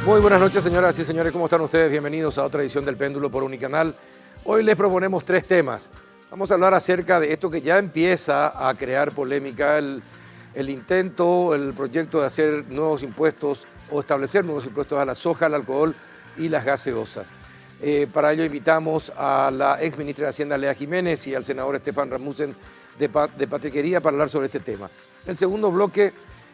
Muy buenas noches, señoras y señores. ¿Cómo están ustedes? Bienvenidos a otra edición del Péndulo por Unicanal. Hoy les proponemos tres temas. Vamos a hablar acerca de esto que ya empieza a crear polémica, el intento, el proyecto de hacer nuevos impuestos o establecer nuevos impuestos a la soja, al alcohol y las gaseosas. Para ello invitamos a la ex ministra de Hacienda, Lea Jiménez, y al senador Estefan Rasmussen de Patriquería para hablar sobre este tema. En el segundo bloque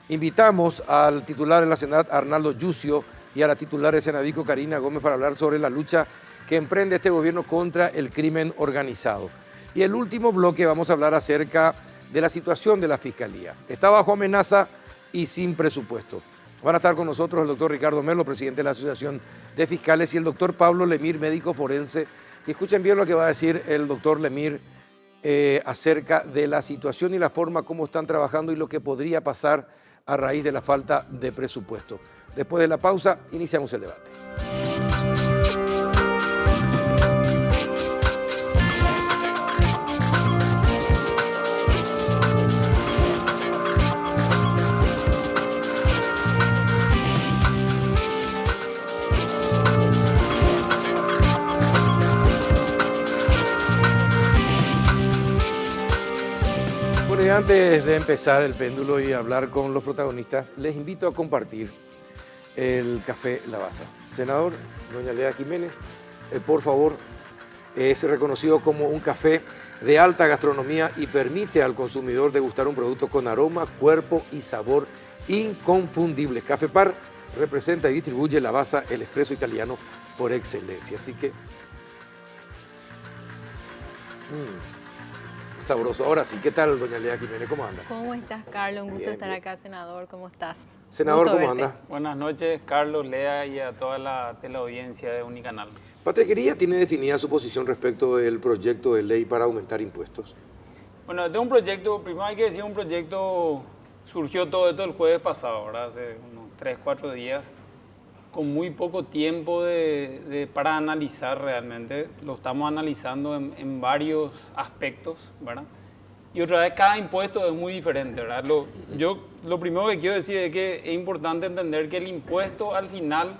invitamos al titular de la Senat, Arnaldo Yucio, y a la titular de Senadico, Karina Gómez, para hablar sobre la lucha que emprende este gobierno contra el crimen organizado. Y el último bloque vamos a hablar acerca de la situación de la Fiscalía. Está bajo amenaza y sin presupuesto. Van a estar con nosotros el doctor Ricardo Melo, presidente de la Asociación de Fiscales, y el doctor Pablo Lemir, médico forense. Y escuchen bien lo que va a decir el doctor Lemir acerca de la situación y la forma como están trabajando y lo que podría pasar a raíz de la falta de presupuesto. Después de la pausa, iniciamos el debate. Bueno, y antes de empezar el péndulo y hablar con los protagonistas, les invito a compartir el café Lavazza. Senador, doña Lea Jiménez, por favor, es reconocido como un café de alta gastronomía y permite al consumidor degustar un producto con aroma, cuerpo y sabor inconfundibles. Café Par representa y distribuye Lavazza, el espresso italiano por excelencia. Así que, sabroso. Ahora sí, ¿qué tal, doña Lea Jiménez? ¿Cómo anda? ¿Cómo estás, Carlos? Un gusto Bien, estar bien. acá, senador. ¿Cómo estás? Senador, Gusto ¿cómo verte. anda? Buenas noches, Carlos, Lea y a toda la teleaudiencia de Unicanal. Patriquería tiene definida su posición respecto del proyecto de ley para aumentar impuestos. Bueno, este es un proyecto, primero hay que decir, un proyecto surgió todo esto el jueves pasado, ¿verdad? Hace unos 3, 4 días, con muy poco tiempo para analizar realmente. Lo estamos analizando en varios aspectos, ¿verdad? Y otra vez, cada impuesto es muy diferente, ¿verdad? Lo primero que quiero decir es que es importante entender que el impuesto al final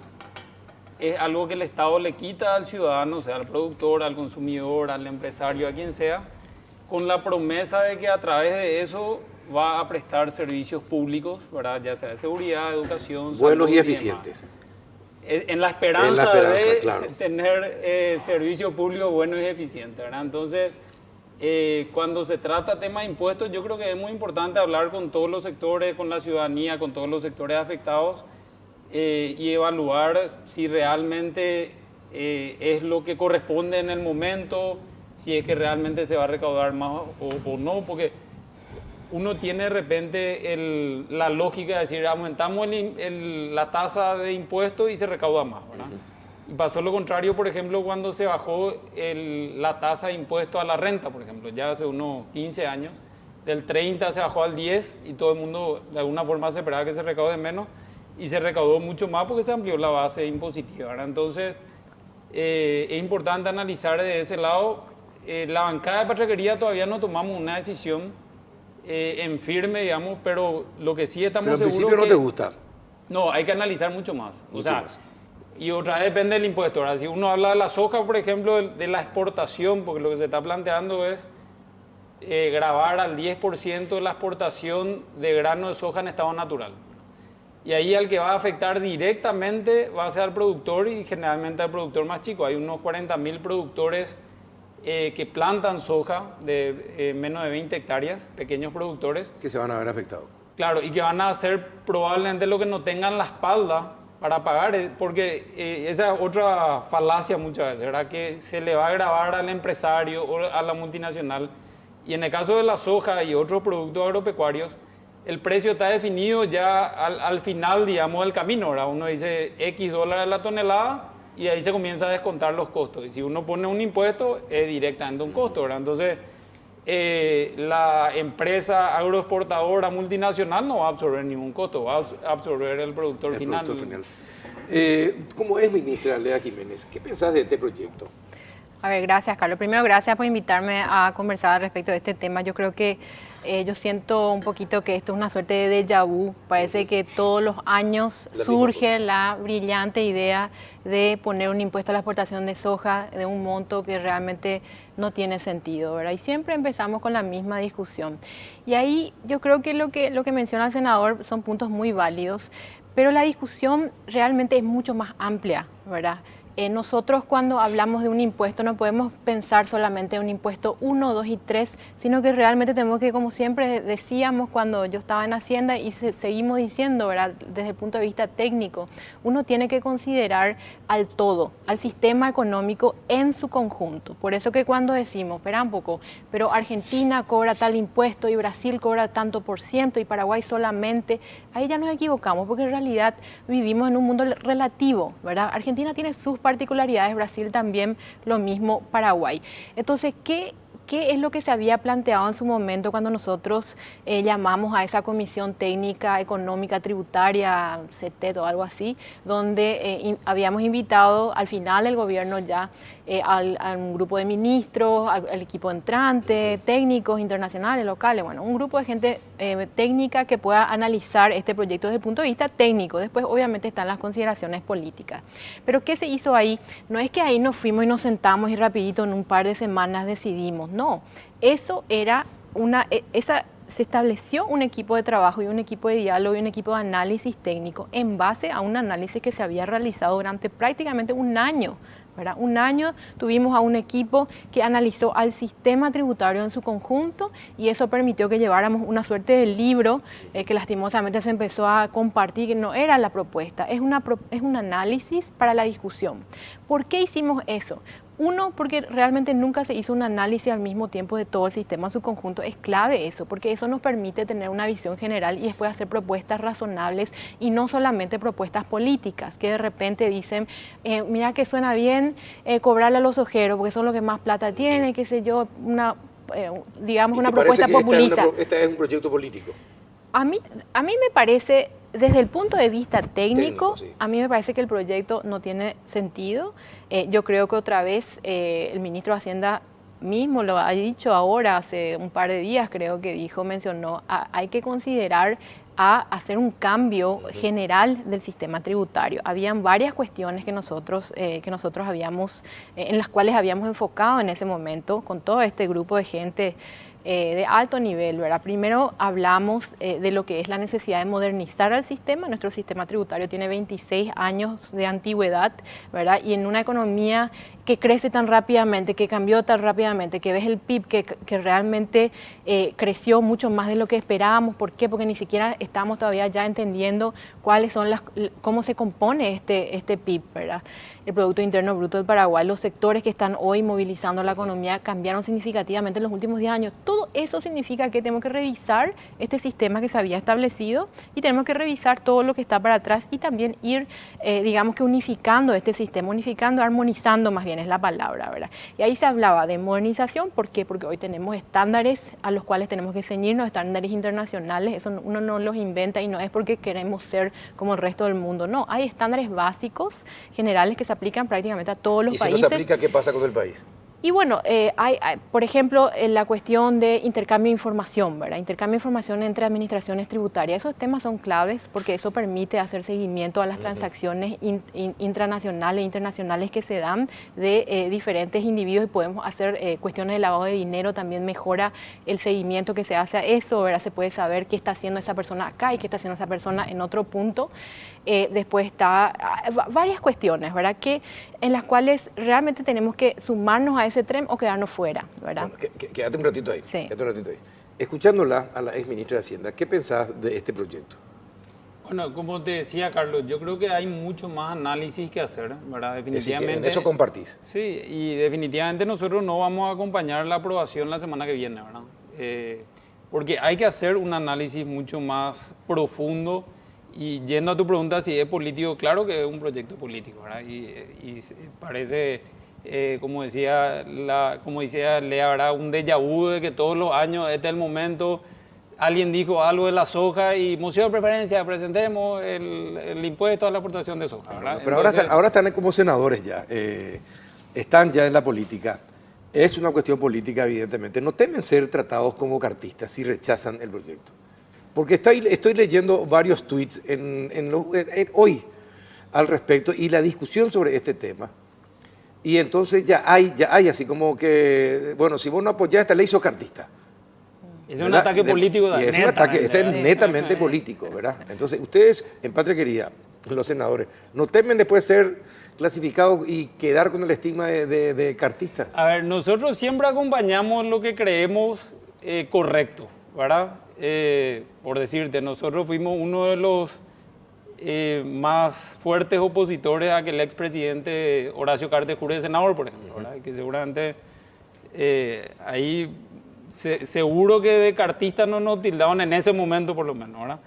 es algo que el Estado le quita al ciudadano, o sea, al productor, al consumidor, al empresario, a quien sea, con la promesa de que a través de eso va a prestar servicios públicos, ¿verdad? Ya sea de seguridad, educación, Buenos salud y demás. eficientes. En la esperanza, En la esperanza, de claro. tener servicios públicos buenos y eficientes, ¿verdad? Entonces, cuando se trata de temas de impuestos, yo creo que es muy importante hablar con todos los sectores, con la ciudadanía, con todos los sectores afectados y evaluar si realmente es lo que corresponde en el momento, si es que realmente se va a recaudar más o no, porque uno tiene de repente la lógica de decir aumentamos la tasa de impuestos y se recauda más, ¿verdad? Y pasó lo contrario, por ejemplo, cuando se bajó la tasa de impuesto a la renta, por ejemplo, ya hace unos 15 años, del 30 se bajó al 10 y todo el mundo de alguna forma se esperaba que se recaude menos y se recaudó mucho más porque se amplió la base impositiva, ¿verdad? Entonces, es importante analizar de ese lado. La bancada de Patriquería todavía no tomamos una decisión en firme, digamos, pero lo que sí estamos Pero en seguros principio no que... te gusta. No, hay que analizar mucho más. O Mucho sea, más. y otra vez depende del impuesto. Ahora, si uno habla de la soja, por ejemplo, de la exportación, porque lo que se está planteando es gravar al 10% de la exportación de grano de soja en estado natural. Y ahí al que va a afectar directamente va a ser al productor y generalmente al productor más chico. Hay unos 40.000 productores que plantan soja de menos de 20 hectáreas, pequeños productores. Que se van a ver afectados. Claro, y que van a hacer probablemente lo que no tengan la espalda para pagar, porque esa es otra falacia muchas veces, ¿verdad? Que se le va a grabar al empresario o a la multinacional. Y en el caso de la soja y otros productos agropecuarios, el precio está definido ya al final, digamos, del camino, ¿verdad? Uno dice X dólares la tonelada y ahí se comienza a descontar los costos. Y si uno pone un impuesto, es directamente un costo, ¿verdad? Entonces, la empresa agroexportadora multinacional no va a absorber ningún costo, va a absorber el productor final. Como es ministra Lea Jiménez, ¿qué pensás de este proyecto? A ver, gracias, Carlos. Primero, gracias por invitarme a conversar respecto de este tema. Yo creo que yo siento un poquito que esto es una suerte de déjà vu. Parece que todos los años surge la brillante idea de poner un impuesto a la exportación de soja de un monto que realmente no tiene sentido, ¿verdad? Y siempre empezamos con la misma discusión. Y ahí yo creo que lo que menciona el senador son puntos muy válidos, pero la discusión realmente es mucho más amplia, ¿verdad? Nosotros cuando hablamos de un impuesto no podemos pensar solamente en un impuesto 1, 2 y 3, sino que realmente tenemos que, como siempre decíamos cuando yo estaba en Hacienda y seguimos diciendo, ¿verdad? Desde el punto de vista técnico, uno tiene que considerar al todo, al sistema económico en su conjunto. Por eso que cuando decimos, espera un poco, pero Argentina cobra tal impuesto y Brasil cobra tanto por ciento y Paraguay solamente, ahí ya nos equivocamos porque en realidad vivimos en un mundo relativo, ¿verdad? Argentina tiene sus particularidades, Brasil también, lo mismo Paraguay. Entonces, ¿qué es lo que se había planteado en su momento cuando nosotros llamamos a esa Comisión Técnica Económica Tributaria, CETET o algo así, donde habíamos invitado al final el gobierno ya a un grupo de ministros, al equipo entrante, técnicos internacionales, locales, bueno, un grupo de gente técnica que pueda analizar este proyecto desde el punto de vista técnico. Después obviamente están las consideraciones políticas. Pero ¿qué se hizo ahí? No es que ahí nos fuimos y nos sentamos y rapidito en un par de semanas decidimos, no. Eso era se estableció un equipo de trabajo y un equipo de diálogo y un equipo de análisis técnico en base a un análisis que se había realizado durante prácticamente un año, ¿verdad? Un año tuvimos a un equipo que analizó al sistema tributario en su conjunto y eso permitió que lleváramos una suerte de libro que lastimosamente se empezó a compartir, que no era la propuesta, es un análisis para la discusión. ¿Por qué hicimos eso? Uno, porque realmente nunca se hizo un análisis al mismo tiempo de todo el sistema en su conjunto. Es clave eso, porque eso nos permite tener una visión general y después hacer propuestas razonables y no solamente propuestas políticas, que de repente dicen, mira que suena bien cobrarle a los ojeros, porque son los que más plata tienen, qué sé yo, digamos una propuesta populista. Este es un proyecto político. A mí me parece, desde el punto de vista técnico, sí. A mí me parece que el proyecto no tiene sentido. Yo creo que otra vez el ministro de Hacienda mismo lo ha dicho ahora, hace un par de días creo que mencionó, hay que considerar a hacer un cambio general del sistema tributario. Habían varias cuestiones que nosotros habíamos, en las cuales habíamos enfocado en ese momento con todo este grupo de gente de alto nivel, ¿verdad? Primero hablamos de lo que es la necesidad de modernizar el sistema. Nuestro sistema tributario tiene 26 años de antigüedad, ¿verdad? Y en una economía que crece tan rápidamente, que cambió tan rápidamente, que ves el PIB que realmente creció mucho más de lo que esperábamos. ¿Por qué? Porque ni siquiera estamos todavía ya entendiendo cómo se compone este PIB, ¿verdad? El Producto Interno Bruto del Paraguay, los sectores que están hoy movilizando la economía cambiaron significativamente en los últimos 10 años. Todo eso significa que tenemos que revisar este sistema que se había establecido y tenemos que revisar todo lo que está para atrás y también ir, digamos que unificando este sistema, armonizando más bien es la palabra, ¿verdad? Y ahí se hablaba de modernización, ¿por qué? Porque hoy tenemos estándares a los cuales tenemos que ceñirnos, estándares internacionales, eso uno no los inventa y no es porque queremos ser como el resto del mundo, no, hay estándares básicos, generales que se aplican prácticamente a todos los países. ¿Y si no se aplica, qué pasa con el país? Y bueno, hay, por ejemplo, la cuestión de intercambio de información, ¿verdad? Intercambio de información entre administraciones tributarias. Esos temas son claves porque eso permite hacer seguimiento a las transacciones intranacionales e internacionales que se dan de diferentes individuos y podemos hacer cuestiones de lavado de dinero. También mejora el seguimiento que se hace a eso, ¿verdad? Se puede saber qué está haciendo esa persona acá y qué está haciendo esa persona en otro punto. Después está varias cuestiones, ¿verdad? En las cuales realmente tenemos que sumarnos a ese tren o quedarnos fuera, ¿verdad? Bueno, quédate un ratito ahí. Sí. Quédate un ratito ahí. Escuchándola a la ex ministra de Hacienda, ¿qué pensás de este proyecto? Bueno, como te decía, Carlos, yo creo que hay mucho más análisis que hacer, ¿verdad? Definitivamente. En eso compartís. Sí, y definitivamente nosotros no vamos a acompañar la aprobación la semana que viene, ¿verdad? Porque hay que hacer un análisis mucho más profundo. Y yendo a tu pregunta si es político, claro que es un proyecto político, ¿verdad? Y parece, como decía Lea, ¿verdad? Un déjà vu de que todos los años, este es el momento, alguien dijo algo de la soja y Museo de Preferencia, presentemos el impuesto a la exportación de soja, ¿verdad? Pero entonces, ahora están como senadores ya. están ya en la política, es una cuestión política evidentemente, no temen ser tratados como cartistas si rechazan el proyecto. Porque estoy leyendo varios tweets hoy al respecto y la discusión sobre este tema. Y entonces ya hay así como que, bueno, si vos no apoyás esta ley, sos cartista. Es un ataque político. Y es un ataque, es netamente político, ¿verdad? Entonces, ustedes, en Patria Querida, los senadores, ¿no temen después ser clasificados y quedar con el estigma de cartistas? A ver, nosotros siempre acompañamos lo que creemos correcto, ¿verdad? Por decirte, nosotros fuimos uno de los más fuertes opositores a que el expresidente Horacio Cartes jure de senador, por ejemplo, ¿verdad? Que seguramente ahí seguro que de cartistas no nos tildaban en ese momento por lo menos, ¿verdad?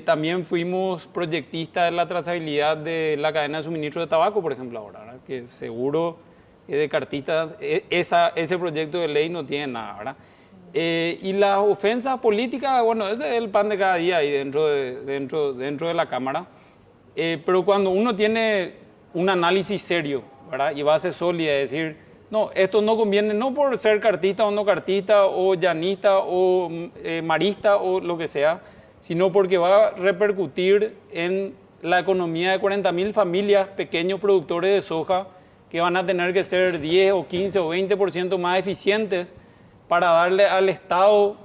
También fuimos proyectistas de la trazabilidad de la cadena de suministro de tabaco, por ejemplo, ahora, ¿verdad? Que seguro que de cartistas ese proyecto de ley no tiene nada, ¿verdad? Y las ofensas políticas, bueno, ese es el pan de cada día ahí dentro de la Cámara. Pero cuando uno tiene un análisis serio, ¿verdad? Y base sólida, es decir, no, esto no conviene no por ser cartista o no cartista, o llanista o marista o lo que sea, sino porque va a repercutir en la economía de 40.000 familias, pequeños productores de soja, que van a tener que ser 10 o 15 o 20% más eficientes para darle al Estado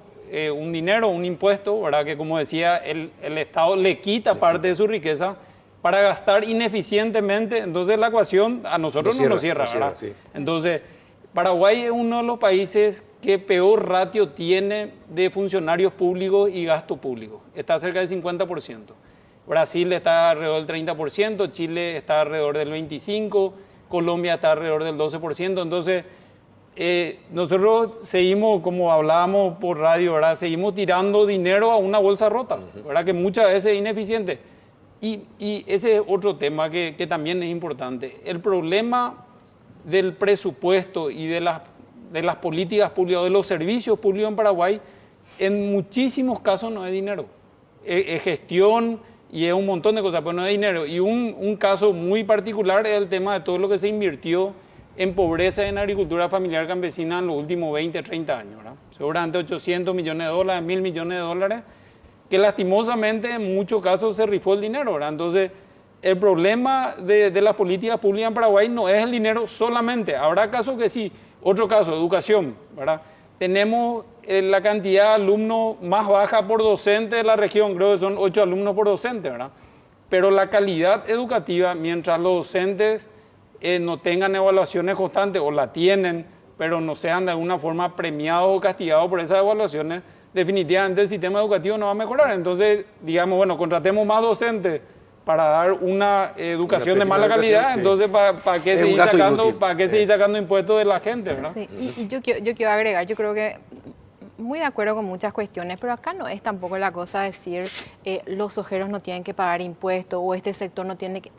un dinero, un impuesto, ¿verdad? Que como decía, el Estado le quita parte de su riqueza para gastar ineficientemente. Entonces la ecuación a nosotros no nos cierra, ¿verdad? Sí. Entonces, Paraguay es uno de los países que peor ratio tiene de funcionarios públicos y gasto público. Está cerca del 50%. Brasil está alrededor del 30%, Chile está alrededor del 25%, Colombia está alrededor del 12%. Entonces, nosotros seguimos, como hablábamos por radio, ¿verdad? Seguimos tirando dinero a una bolsa rota, ¿verdad? Que muchas veces es ineficiente. Y ese es otro tema que también es importante. El problema del presupuesto y de las políticas públicas, de los servicios públicos en Paraguay, en muchísimos casos no es dinero. Es gestión y es un montón de cosas, pero no es dinero. Y un caso muy particular es el tema de todo lo que se invirtió en pobreza y en agricultura familiar campesina en los últimos 20, 30 años, ¿verdad? Seguramente 800 millones de dólares, 1.000 millones de dólares, que lastimosamente en muchos casos se rifó el dinero, ¿verdad? Entonces, el problema de las políticas públicas en Paraguay no es el dinero solamente. Habrá casos que sí. Otro caso, educación, ¿verdad? Tenemos la cantidad de alumnos más baja por docente de la región, creo que son 8 alumnos por docente, ¿verdad? Pero la calidad educativa, mientras los docentes no tengan evaluaciones constantes o la tienen, pero no sean de alguna forma premiados o castigados por esas evaluaciones, definitivamente el sistema educativo no va a mejorar. Entonces, digamos, bueno, contratemos más docentes para dar una educación de mala calidad, sí. Entonces, ¿para qué seguir sacando impuestos de la gente, ¿verdad? Sí, y yo quiero agregar, yo creo que muy de acuerdo con muchas cuestiones, pero acá no es tampoco la cosa decir los sojeros no tienen que pagar impuestos o este sector no tiene que...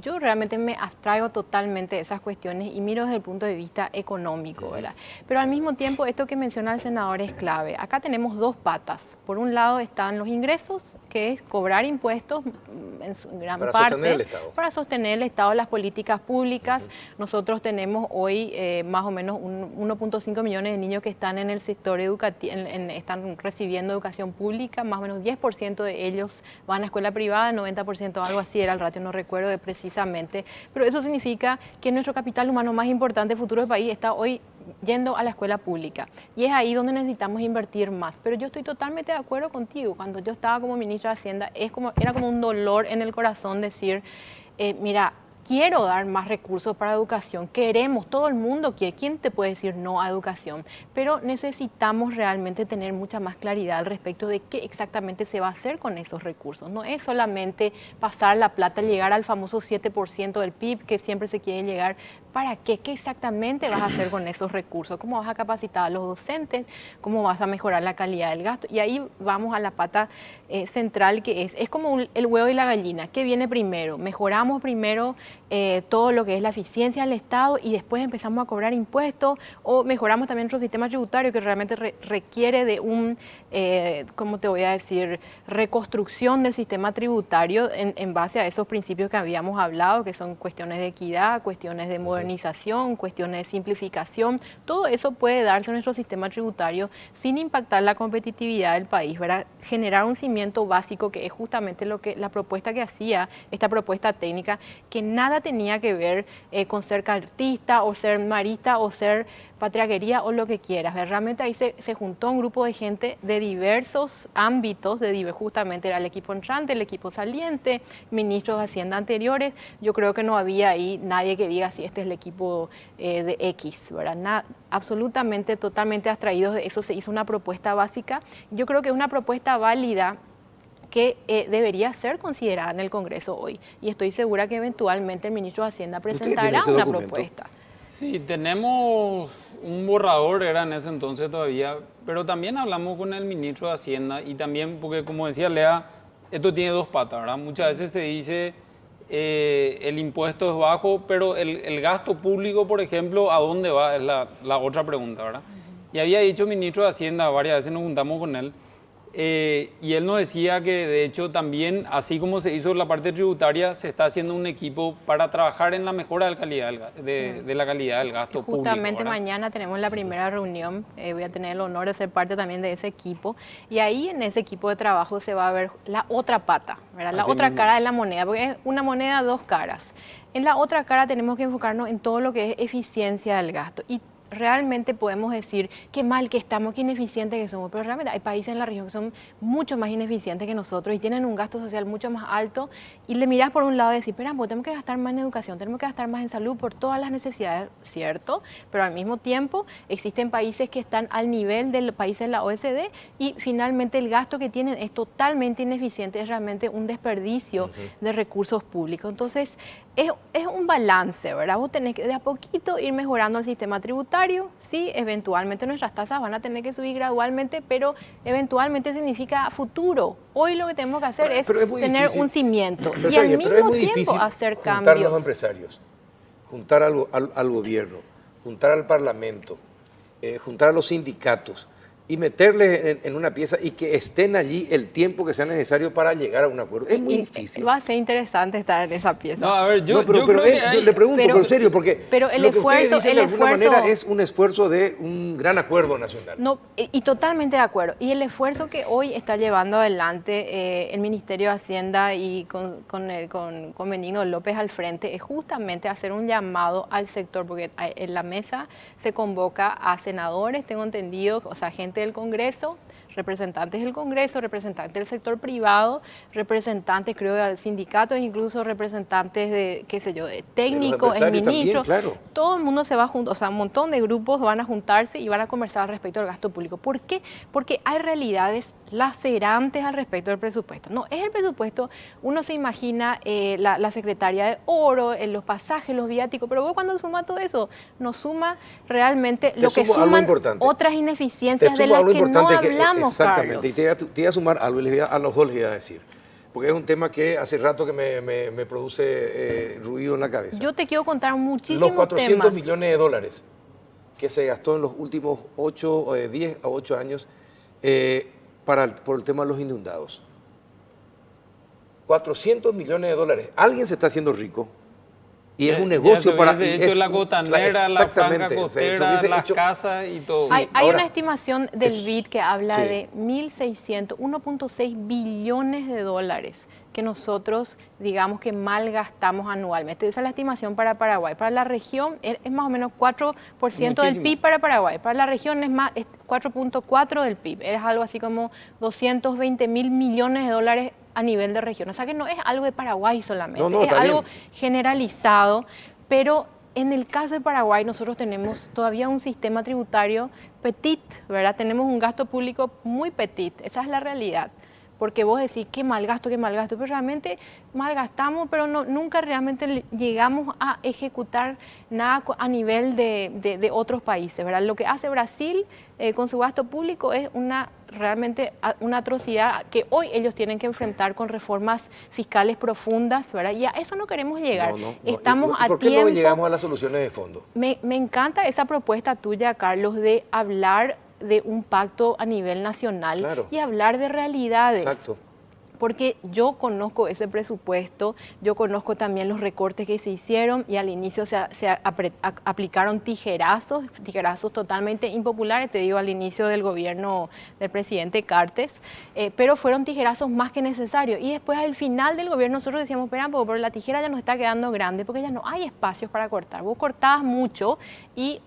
Yo realmente me abstraigo totalmente de esas cuestiones y miro desde el punto de vista económico, ¿verdad? Pero al mismo tiempo, esto que menciona el senador es clave. Acá tenemos dos patas. Por un lado están los ingresos, que es cobrar impuestos en su gran parte para sostener el Estado, las políticas públicas. Nosotros tenemos hoy más o menos 1.5 millones de niños que están en el sector educativo, están recibiendo educación pública, más o menos 10% de ellos van a escuela privada, 90% algo así era el ratio, no recuerdo de precisamente, pero eso significa que nuestro capital humano más importante, futuro del país, está hoy yendo a la escuela pública. Y es ahí donde necesitamos invertir más. Pero yo estoy totalmente de acuerdo contigo. Cuando yo estaba como ministra de Hacienda, era como un dolor en el corazón decir, mira, quiero dar más recursos para educación, queremos, todo el mundo quiere, ¿quién te puede decir no a educación? Pero necesitamos realmente tener mucha más claridad al respecto de qué exactamente se va a hacer con esos recursos. No es solamente pasar la plata, llegar al famoso 7% del PIB que siempre se quiere llegar. ¿Para qué? ¿Qué exactamente vas a hacer con esos recursos? ¿Cómo vas a capacitar a los docentes? ¿Cómo vas a mejorar la calidad del gasto? Y ahí vamos a la pata central que es como el huevo y la gallina. ¿Qué viene primero? Mejoramos primero todo lo que es la eficiencia del Estado y después empezamos a cobrar impuestos, o mejoramos también nuestro sistema tributario que realmente requiere de ¿cómo te voy a decir? Reconstrucción del sistema tributario en base a esos principios que habíamos hablado, que son cuestiones de equidad, cuestiones de modernización modernización, cuestiones de simplificación, todo eso puede darse en nuestro sistema tributario sin impactar la competitividad del país, ¿verdad? Generar un cimiento básico que es justamente lo que la propuesta que hacía, esta propuesta técnica, que nada tenía que ver con ser cartista o ser marista o ser patriarquería o lo que quieras. Realmente ahí se juntó un grupo de gente de diversos ámbitos, justamente era el equipo entrante, el equipo saliente, ministros de Hacienda anteriores. Yo creo que no había ahí nadie que diga si este es el equipo de X, ¿verdad? Absolutamente, totalmente abstraídos de eso, se hizo una propuesta básica. Yo creo que es una propuesta válida que debería ser considerada en el Congreso hoy. Y estoy segura que eventualmente el ministro de Hacienda presentará una propuesta. Sí, tenemos un borrador, era en ese entonces todavía, pero también hablamos con el ministro de Hacienda y también, porque como decía Lea, esto tiene dos patas, ¿verdad? Muchas veces se dice el impuesto es bajo, pero el gasto público, por ejemplo, ¿a dónde va? Es la otra pregunta, ¿verdad? Y había dicho el ministro de Hacienda, varias veces nos juntamos con él, y él nos decía que de hecho también, así como se hizo la parte tributaria, se está haciendo un equipo para trabajar en la mejora de la calidad del gasto público. Justamente mañana tenemos la primera reunión, voy a tener el honor de ser parte también de ese equipo, y ahí en ese equipo de trabajo se va a ver la otra pata, ¿verdad? La otra cara de la moneda, porque es una moneda dos caras. En la otra cara tenemos que enfocarnos en todo lo que es eficiencia del gasto. Y realmente podemos decir qué mal que estamos, qué ineficientes que somos, pero realmente hay países en la región que son mucho más ineficientes que nosotros y tienen un gasto social mucho más alto, y le miras por un lado y decís, espera, pues tenemos que gastar más en educación, tenemos que gastar más en salud por todas las necesidades, cierto, pero al mismo tiempo existen países que están al nivel de los países de la OECD y finalmente el gasto que tienen es totalmente ineficiente, es realmente un desperdicio de recursos públicos. Entonces, es un balance, ¿verdad? Vos tenés que de a poquito ir mejorando el sistema tributario, sí, eventualmente nuestras tasas van a tener que subir gradualmente, pero eventualmente significa futuro. Hoy lo que tenemos que hacer es tener un cimiento y al mismo tiempo hacer cambios. Juntar a los empresarios, juntar al gobierno, juntar al parlamento, juntar a los sindicatos y meterles en una pieza y que estén allí el tiempo que sea necesario para llegar a un acuerdo. Es muy difícil. Va a ser interesante estar en esa pieza. No, a ver, yo le pregunto, pero en serio, porque pero el lo que esfuerzo, ustedes dicen de alguna manera es un esfuerzo de un gran acuerdo nacional. No, y totalmente de acuerdo. Y el esfuerzo que hoy está llevando adelante el Ministerio de Hacienda y con Benigno López al frente es justamente hacer un llamado al sector, porque en la mesa se convoca a senadores, tengo entendido, o sea, gente del Congreso, representantes del Congreso, representantes del sector privado, representantes, creo, de sindicatos, incluso representantes de, qué sé yo, de técnicos, el ministro. También, claro. Todo el mundo se va a juntar, o sea, un montón de grupos van a juntarse y van a conversar al respecto del gasto público. ¿Por qué? Porque hay realidades lacerantes al respecto del presupuesto. No es el presupuesto, uno se imagina la secretaria de oro, los pasajes, los viáticos, pero vos cuando suma todo eso, nos suma realmente lo que suman otras ineficiencias de las que no hablamos. Exactamente, Carlos. y te voy a sumar algo, a los dos les voy a decir, porque es un tema que hace rato que me produce ruido en la cabeza. Yo te quiero contar muchísimos temas. Los 400 temas. millones de dólares que se gastó en los últimos 10 a 8 años por el tema de los inundados. 400 millones de dólares. Alguien se está haciendo rico. Y es un negocio para... hecho la costanera, la franja costera, las casas y todo. Hay una estimación del BID que habla de 1.600, 1.6 billones de dólares que nosotros, digamos, que malgastamos anualmente. Esa es la estimación para Paraguay. Para la región es más o menos 4% del PIB para Paraguay. Para la región es 4.4% del PIB. Es algo así como 220 mil millones de dólares a nivel de región. O sea que no es algo de Paraguay solamente, es algo generalizado, pero en el caso de Paraguay nosotros tenemos todavía un sistema tributario petit, ¿verdad? Tenemos un gasto público muy petit, esa es la realidad. Porque vos decís, qué mal gasto, pero realmente malgastamos, pero nunca realmente llegamos a ejecutar nada a nivel de otros países, ¿verdad? Lo que hace Brasil con su gasto público es realmente una atrocidad que hoy ellos tienen que enfrentar con reformas fiscales profundas, ¿verdad? Y a eso no queremos llegar. Estamos a tiempo. ¿Por qué no llegamos a las soluciones de fondo? Me encanta esa propuesta tuya, Carlos, de hablar de un pacto a nivel nacional y hablar de realidades. Exacto. Porque yo conozco ese presupuesto, yo conozco también los recortes que se hicieron y al inicio aplicaron tijerazos totalmente impopulares, te digo, al inicio del gobierno del presidente Cartes, pero fueron tijerazos más que necesarios. Y después al final del gobierno nosotros decíamos, espera un poco, pero la tijera ya nos está quedando grande porque ya no hay espacios para cortar. Vos cortabas mucho y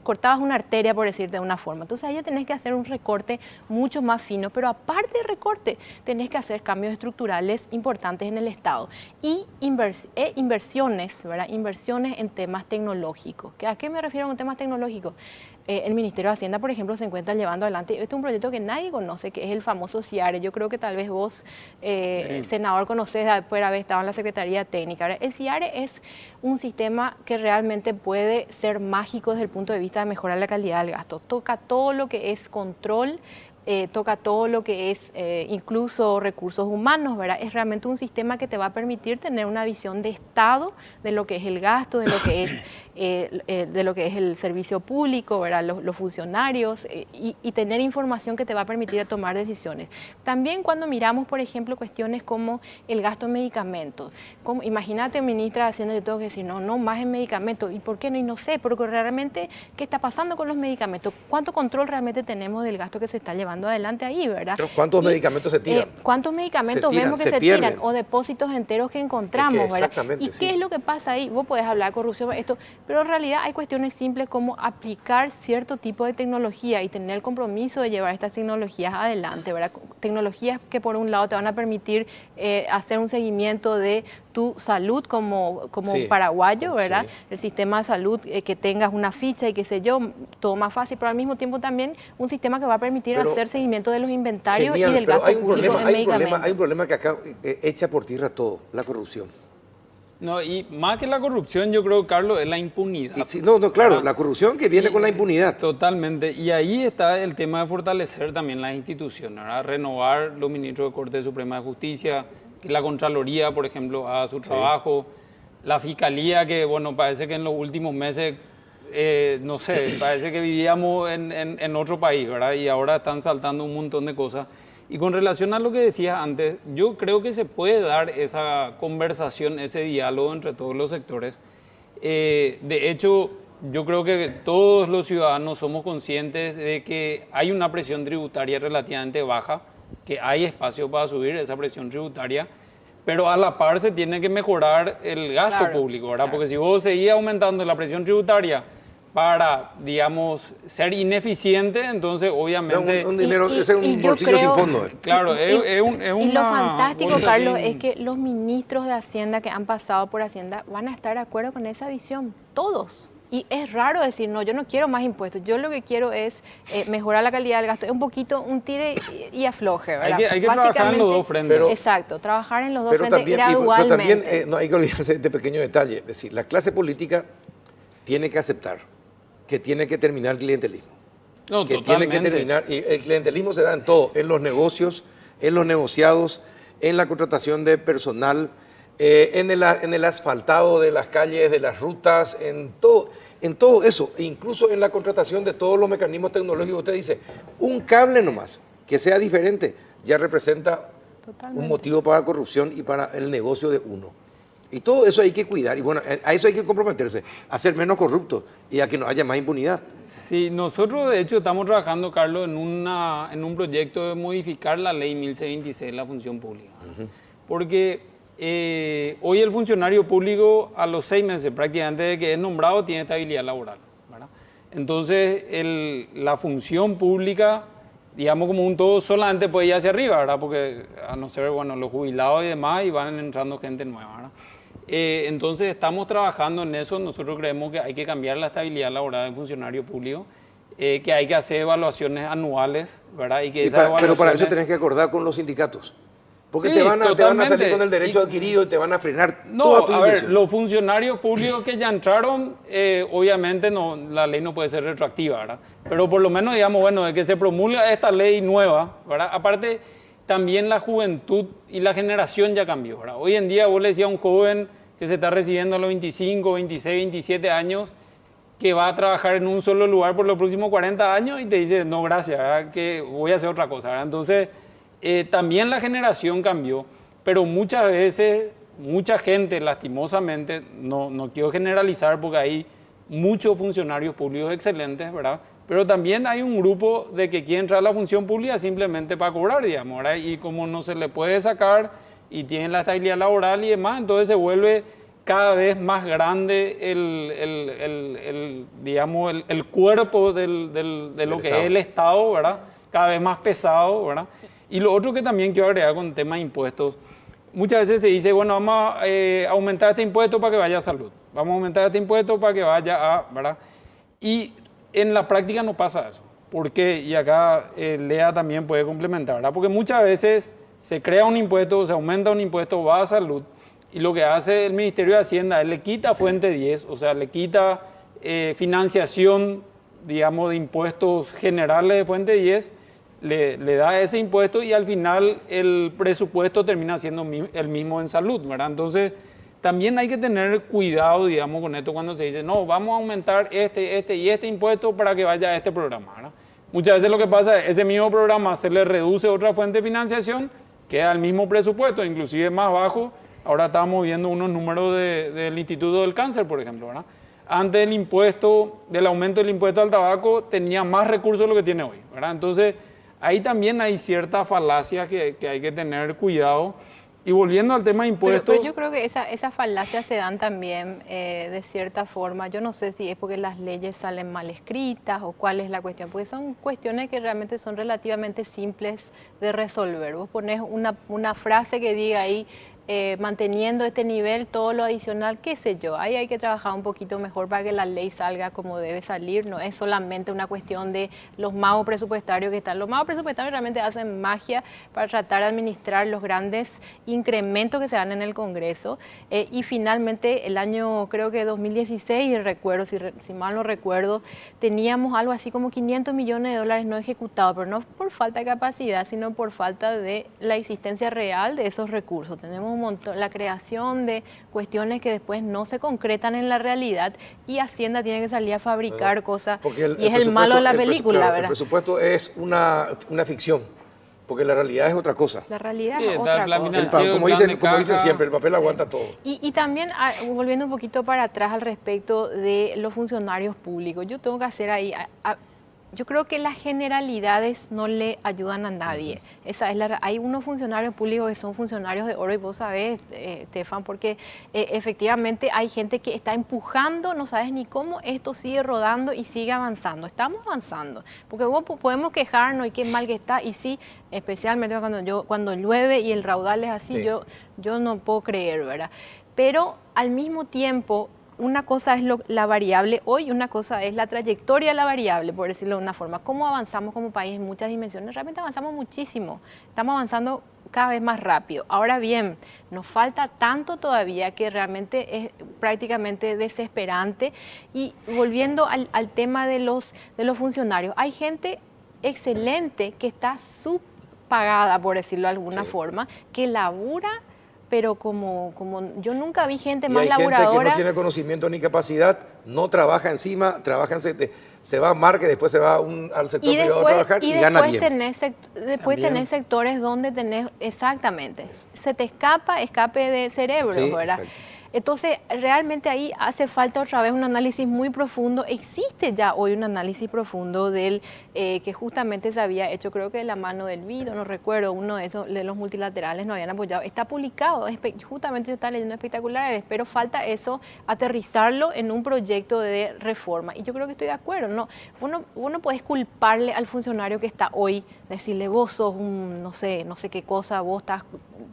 cortabas una arteria, por decirte de una forma. Entonces ahí ya tenés que hacer un recorte mucho más fino, pero aparte del recorte, tenés que hacer cambios estructurales importantes en el Estado y inversiones, ¿verdad? Inversiones en temas tecnológicos. ¿A qué me refiero con temas tecnológicos? El Ministerio de Hacienda, por ejemplo, se encuentra llevando adelante, este es un proyecto que nadie conoce, que es el famoso CIARE. Yo creo que tal vez vos, senador, conocés después de haber estado en la Secretaría Técnica. El CIARE es un sistema que realmente puede ser mágico desde el punto de vista de mejorar la calidad del gasto. Toca todo lo que es control, toca todo lo que es incluso recursos humanos, ¿verdad? Es realmente un sistema que te va a permitir tener una visión de Estado de lo que es el gasto, de lo que es el servicio público, ¿verdad? Los funcionarios y tener información que te va a permitir tomar decisiones. También cuando miramos, por ejemplo, cuestiones como el gasto en medicamentos. Imagínate, ministra de Hacienda, yo tengo que decir, no más en medicamentos. ¿Y por qué no? Y no sé, porque realmente, ¿qué está pasando con los medicamentos? ¿Cuánto control realmente tenemos del gasto que se está llevando adelante ahí, verdad? ¿Cuántos medicamentos se tiran? ¿Cuántos medicamentos vemos que se tiran? O depósitos enteros que encontramos, ¿verdad? Exactamente, ¿Y qué es lo que pasa ahí? Vos podés hablar de corrupción, esto, pero en realidad hay cuestiones simples como aplicar cierto tipo de tecnología y tener el compromiso de llevar estas tecnologías adelante, ¿verdad? Tecnologías que por un lado te van a permitir hacer un seguimiento de tu salud como Sí, paraguayo, ¿verdad? sí. El sistema de salud, que tengas una ficha y qué sé yo, todo más fácil, pero al mismo tiempo también un sistema que va a permitir hacer seguimiento de los inventarios Genial, y del pero gasto público en medicamentos. hay un problema que acá echa por tierra todo, la corrupción. No, y más que la corrupción, yo creo, Carlos, es la impunidad. Y sí, claro, la corrupción que viene con la impunidad. Totalmente. Y ahí está el tema de fortalecer también las instituciones, ¿verdad? Renovar los ministros de Corte Suprema de Justicia, que la Contraloría, por ejemplo, haga su trabajo. La Fiscalía, que, bueno, parece que en los últimos meses, no sé, parece que vivíamos en otro país, ¿verdad? Y ahora están saltando un montón de cosas. Y con relación a lo que decías antes, yo creo que se puede dar esa conversación, ese diálogo entre todos los sectores. De hecho, yo creo que todos los ciudadanos somos conscientes de que hay una presión tributaria relativamente baja, que hay espacio para subir esa presión tributaria, pero a la par se tiene que mejorar el gasto público, ¿verdad? Claro. Porque si vos seguís aumentando la presión tributaria para, digamos, ser ineficiente, entonces obviamente... Un dinero, ese es un y yo bolsillo sin creo- fondo. Claro, es Y lo fantástico, bolsa Carlos, sin- es que los ministros de Hacienda que han pasado por Hacienda van a estar de acuerdo con esa visión, todos. Y es raro decir, no, yo no quiero más impuestos, yo lo que quiero es mejorar la calidad del gasto, es un poquito un tire y afloje, ¿verdad? Hay que trabajar en los dos frentes. Exacto, trabajar en los dos Pero frentes también, gradualmente. no hay que olvidarse de este pequeño detalle. Es decir, la clase política tiene que aceptar que tiene que terminar el clientelismo. No, Que tiene que totalmente. terminar. Y el clientelismo se da en todo, en los negocios, en los negociados, en la contratación de personal, en el asfaltado de las calles, de las rutas, en todo eso, e incluso en la contratación de todos los mecanismos tecnológicos. Usted dice, un cable nomás, que sea diferente, ya representa Totalmente. un motivo para la corrupción y para el negocio de uno. Y todo eso hay que cuidar, y bueno, a eso hay que comprometerse, a ser menos corruptos y a que no haya más impunidad. Sí, nosotros de hecho estamos trabajando, Carlos, en un proyecto de modificar la ley 1126 de la función pública. Porque hoy el funcionario público a los 6 meses prácticamente de que es nombrado tiene estabilidad laboral, ¿verdad? Entonces la función pública, digamos como un todo, solamente puede ir hacia arriba, ¿verdad? Porque a no ser, bueno, los jubilados y demás, y van entrando gente nueva, ¿verdad? Entonces estamos trabajando en eso. Nosotros creemos que hay que cambiar la estabilidad laboral del funcionario público, que hay que hacer evaluaciones anuales, ¿verdad? Y que Pero para eso evaluaciones- tenés que acordar con los sindicatos. Porque Sí, te van a salir totalmente. con el derecho Y- adquirido y te van a frenar No, toda tu a ver, inversión. los funcionarios públicos que ya entraron, obviamente no, la ley no puede ser retroactiva, ¿verdad? Pero por lo menos, digamos, bueno, de que se promulga esta ley nueva, ¿verdad? Aparte, también la juventud y la generación ya cambió, ¿verdad? Hoy en día vos le decías a un joven que se está recibiendo a los 25, 26, 27 años, que va a trabajar en un solo lugar por los próximos 40 años y te dice, no, gracias, ¿verdad? Que voy a hacer otra cosa, ¿verdad? Entonces, también la generación cambió, pero muchas veces, mucha gente, lastimosamente, no quiero generalizar porque hay muchos funcionarios públicos excelentes, ¿verdad? Pero también hay un grupo de que quiere entrar a la función pública simplemente para cobrar, digamos, ¿verdad? Y como no se le puede sacar y tienen la estabilidad laboral y demás, entonces se vuelve cada vez más grande digamos, el cuerpo de lo que es el Estado, ¿verdad? Cada vez más pesado, ¿verdad? Y lo otro que también quiero agregar con el tema de impuestos, muchas veces se dice, bueno, vamos a aumentar este impuesto para que vaya a salud, vamos a aumentar este impuesto para que vaya a, ¿verdad? Y en la práctica no pasa eso. ¿Por qué? Y acá Lea también puede complementar, ¿verdad? Porque muchas veces se crea un impuesto, se aumenta un impuesto, va a salud, y lo que hace el Ministerio de Hacienda es le quita fuente 10, o sea, le quita financiación, digamos, de impuestos generales de fuente 10, le da ese impuesto y al final el presupuesto termina siendo el mismo en salud, ¿verdad? Entonces, también hay que tener cuidado, digamos, con esto cuando se dice, no, vamos a aumentar este impuesto para que vaya a este programa, ¿verdad? Muchas veces lo que pasa es ese mismo programa se le reduce otra fuente de financiación, queda el mismo presupuesto, inclusive más bajo. Ahora estamos viendo unos números del Instituto del Cáncer, por ejemplo, ¿verdad? Antes del aumento del impuesto al tabaco, tenía más recursos de lo que tiene hoy, ¿verdad? Entonces, ahí también hay ciertas falacias que hay que tener cuidado. Y volviendo al tema de impuestos... Pero yo creo que esas falacias se dan también de cierta forma. Yo no sé si es porque las leyes salen mal escritas o cuál es la cuestión, porque son cuestiones que realmente son relativamente simples de resolver. Vos ponés una frase que diga ahí, manteniendo este nivel, todo lo adicional, qué sé yo. Ahí hay que trabajar un poquito mejor para que la ley salga como debe salir. No es solamente una cuestión de los magos presupuestarios que están. Los magos presupuestarios realmente hacen magia para tratar de administrar los grandes incrementos que se dan en el Congreso. Y finalmente, el año, creo que 2016, recuerdo, si mal no recuerdo, teníamos algo así como 500 millones de dólares no ejecutados, pero no por falta de capacidad, sino por falta de la existencia real de esos recursos. Tenemos un montón, la creación de cuestiones que después no se concretan en la realidad y Hacienda tiene que salir a fabricar cosas y es el malo de la película, claro, ¿verdad? El presupuesto es una ficción, porque la realidad es otra cosa. La realidad es otra cosa. Como dicen siempre, el papel aguanta todo. Y también, volviendo un poquito para atrás al respecto de los funcionarios públicos, yo tengo que hacer ahí... Yo creo que las generalidades no le ayudan a nadie. Hay unos funcionarios públicos que son funcionarios de oro y vos sabés, Estefan, porque efectivamente hay gente que está empujando, no sabes ni cómo esto sigue rodando y sigue avanzando. Estamos avanzando, porque podemos quejarnos y qué mal que está, y sí, especialmente cuando llueve y el raudal es así, sí. yo no puedo creer, ¿verdad? Pero al mismo tiempo... Una cosa es la variable hoy, una cosa es la trayectoria de la variable, por decirlo de una forma. ¿Cómo avanzamos como país en muchas dimensiones? Realmente avanzamos muchísimo, estamos avanzando cada vez más rápido. Ahora bien, nos falta tanto todavía que realmente es prácticamente desesperante. Y volviendo al tema de los funcionarios, hay gente excelente que está subpagada, por decirlo de alguna forma, que labura, pero como yo nunca vi gente más laburadora. Hay gente que no tiene conocimiento ni capacidad, no trabaja encima, se va a marca y después se va al sector privado a trabajar y gana bien. Después tenés sectores donde tenés, exactamente, se te escape de cerebro, sí, ¿verdad? Exacto. Entonces, realmente ahí hace falta otra vez un análisis muy profundo. Existe ya hoy un análisis profundo del que justamente se había hecho, creo que de la mano del Vido, no recuerdo, uno de esos de los multilaterales nos habían apoyado. Está publicado, justamente yo estaba leyendo espectaculares, pero falta eso, aterrizarlo en un proyecto de reforma. Y yo creo que estoy de acuerdo, ¿no? Vos no podés culparle al funcionario que está hoy, decirle vos sos un, no sé qué cosa, vos estás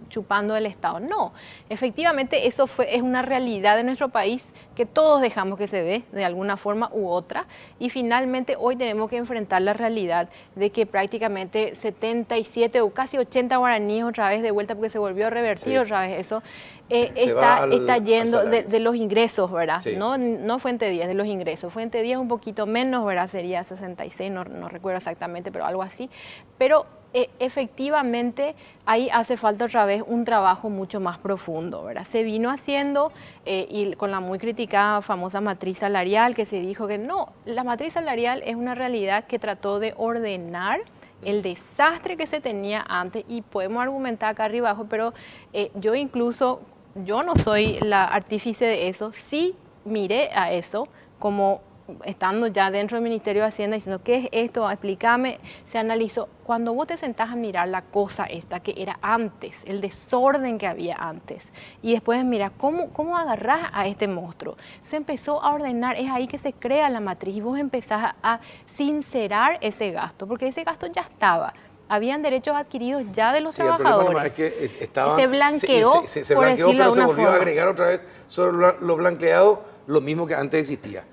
chupando del Estado. No, efectivamente eso es una realidad de nuestro país que todos dejamos que se dé de alguna forma u otra, y finalmente hoy tenemos que enfrentar la realidad de que prácticamente 77 o casi 80 guaraníes otra vez de vuelta, porque se volvió a revertir otra vez eso, está yendo de los ingresos, ¿verdad? Sí. No fuente 10, de los ingresos. Fuente 10 un poquito menos, ¿verdad? Sería 66, no recuerdo exactamente, pero algo así. Pero efectivamente ahí hace falta otra vez un trabajo mucho más profundo, ¿verdad? Se vino haciendo y con la muy criticada famosa matriz salarial, que se dijo que no, la matriz salarial es una realidad que trató de ordenar el desastre que se tenía antes, y podemos argumentar acá arriba abajo, pero yo no soy la artífice de eso, sí miré a eso como estando ya dentro del Ministerio de Hacienda diciendo, ¿qué es esto? Explícame. Se analizó. Cuando vos te sentás a mirar la cosa esta que era antes, el desorden que había antes, y después mira, ¿cómo agarrás a este monstruo? Se empezó a ordenar, es ahí que se crea la matriz y vos empezás a sincerar ese gasto, porque ese gasto ya estaba. Habían derechos adquiridos ya de los trabajadores. El problema es que estaban, se blanqueó, se blanqueó, pero se volvió a agregar otra vez sobre lo blanqueado, lo mismo que antes existía.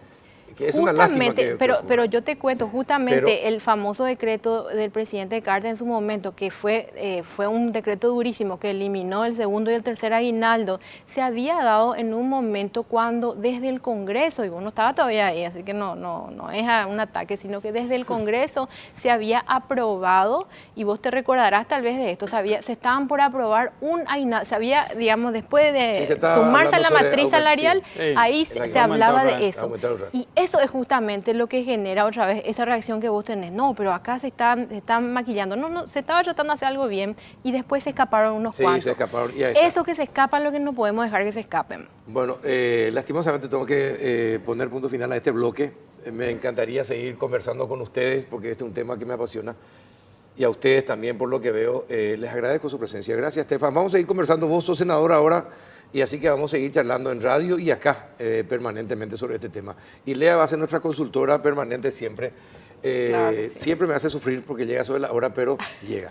Que es una lástima pero yo te cuento, justamente el famoso decreto del presidente Carter en su momento, que fue un decreto durísimo que eliminó el segundo y el tercer aguinaldo, se había dado en un momento cuando desde el Congreso, y uno estaba todavía ahí, así que no es un ataque, sino que desde el Congreso se había aprobado, y vos te recordarás tal vez de esto, se estaban por aprobar un aguinaldo, se había, digamos, después de sumarse a la matriz salarial, ahí se hablaba de eso. Y eso es justamente lo que genera otra vez esa reacción que vos tenés. No, pero acá se están maquillando. No, se estaba tratando de hacer algo bien y después se escaparon unos cuantos. Sí, se escaparon. Y eso que se escapan es lo que no podemos dejar que se escapen. Bueno, lastimosamente tengo que poner punto final a este bloque. Me encantaría seguir conversando con ustedes porque este es un tema que me apasiona. Y a ustedes también, por lo que veo. Les agradezco su presencia. Gracias, Estefan. Vamos a seguir conversando. Vos sos senador ahora. Y así que vamos a seguir charlando en radio y acá permanentemente sobre este tema. Y Lea va a ser nuestra consultora permanente siempre. Claro sí. Siempre me hace sufrir porque llega sobre la hora, pero llega.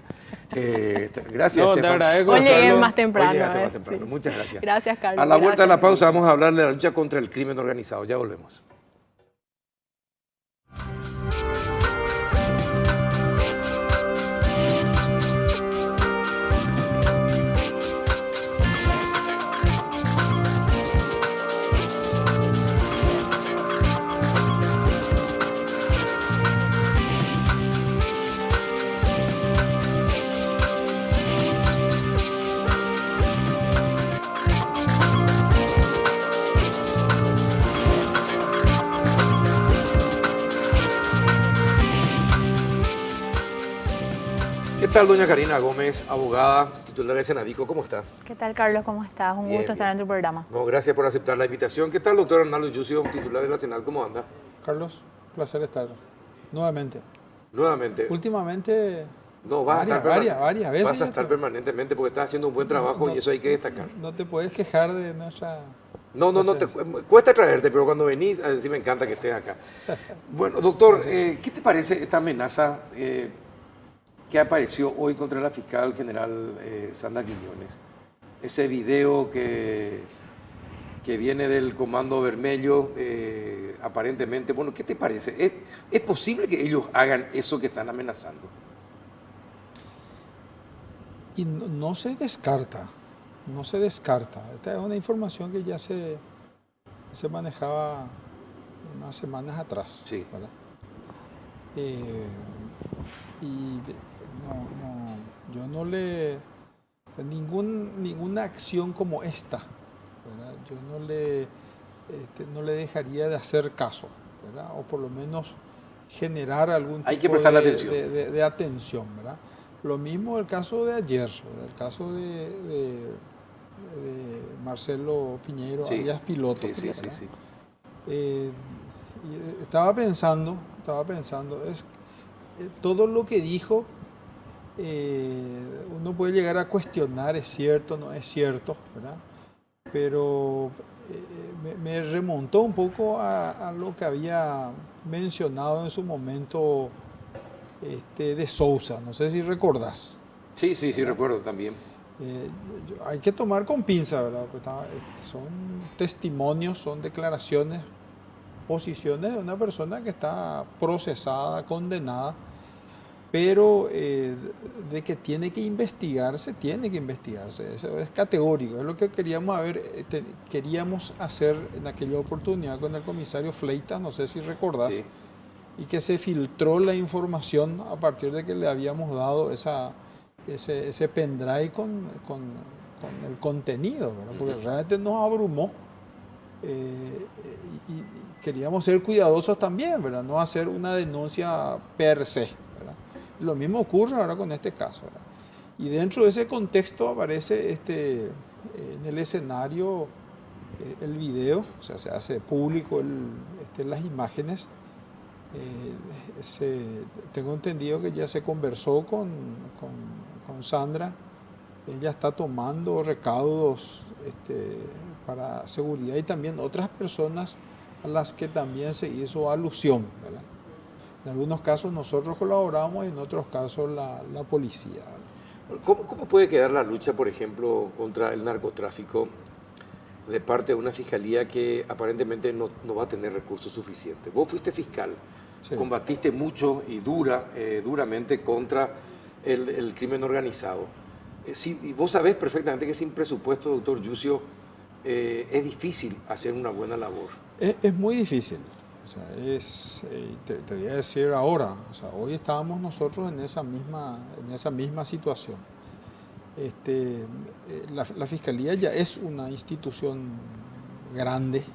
Gracias, Estefan. Te agradezco. Hoy llegué más temprano. Hoy llegaste más temprano. Sí. Muchas gracias. Gracias, Carlos. A la vuelta de la pausa vamos a hablar de la lucha contra el crimen organizado. Ya volvemos. ¿Qué tal, doña Karina Gómez, abogada, titular de Senadico? ¿Cómo está? ¿Qué tal, Carlos? ¿Cómo estás? Un gusto estar en tu programa. No, gracias por aceptar la invitación. ¿Qué tal, doctor Arnaldo Yucio, titular de la Senal? ¿Cómo anda? Carlos, placer estar nuevamente. Nuevamente. Últimamente, no, varias veces. Vas a estar permanentemente porque estás haciendo un buen trabajo y eso hay que destacar. No te puedes quejar de nuestra... No, te cuesta traerte, pero cuando venís, sí me encanta que estés acá. Bueno, doctor, ¿qué te parece esta amenaza que apareció hoy contra la fiscal general Sandra Quiñones? Ese video que viene del Comando Vermelho, aparentemente. Bueno, ¿qué te parece? ¿Es posible que ellos hagan eso que están amenazando? Y no se descarta. Esta es una información que ya se manejaba unas semanas atrás. Sí. ¿Verdad? Yo no le... Ninguna acción como esta, ¿verdad? Yo no le dejaría de hacer caso, ¿verdad? O por lo menos generar algún Hay que tipo prestarle atención. De atención, ¿verdad? Lo mismo el caso de ayer, ¿verdad? El caso de Marcelo Piñeiro, sí, alias Piloto. Sí. Estaba pensando, todo lo que dijo, uno puede llegar a cuestionar, es cierto, no es cierto, ¿verdad? Pero me remontó un poco a lo que había mencionado en su momento de Sousa, no sé si recordás. Sí, recuerdo también. Hay que tomar con pinza, ¿verdad? Pues son testimonios, son declaraciones, posiciones de una persona que está procesada, condenada, pero de que tiene que investigarse, eso es categórico, es lo que queríamos hacer en aquella oportunidad con el comisario Fleitas, no sé si recordás, sí. Y que se filtró la información a partir de que le habíamos dado ese pendrive con el contenido, ¿verdad? Porque realmente nos abrumó y queríamos ser cuidadosos también, ¿verdad? No hacer una denuncia per se, ¿verdad? Lo mismo ocurre ahora con este caso, ¿verdad? Y dentro de ese contexto aparece en el escenario el video, o sea, se hace público las imágenes. Tengo entendido que ya se conversó con Sandra. Ella está tomando recaudos para seguridad y también otras personas a las que también se hizo alusión, ¿verdad? En algunos casos nosotros colaboramos y en otros casos la policía, ¿verdad? ¿Cómo puede quedar la lucha, por ejemplo, contra el narcotráfico de parte de una fiscalía que aparentemente no va a tener recursos suficientes? Vos fuiste fiscal, sí. Combatiste mucho y duramente contra el crimen organizado. Y vos sabés perfectamente que sin presupuesto, doctor Yucio, es difícil hacer una buena labor. Es muy difícil. O sea, te voy a decir ahora, o sea, hoy estábamos nosotros en esa misma situación. La Fiscalía ya es una institución grande.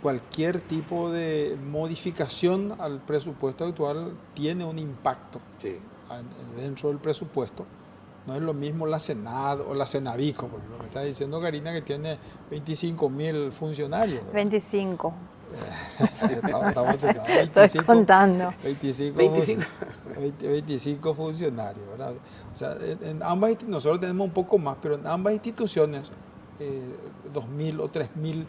Cualquier tipo de modificación al presupuesto actual tiene un impacto, sí, dentro del presupuesto. No es lo mismo la Senad o la Senavico, porque lo que está diciendo Karina, que tiene 25.000 funcionarios, ¿verdad? 25. Estoy contando. 25 funcionarios, ¿verdad? O sea, nosotros tenemos un poco más, pero en ambas instituciones 2.000 o 3.000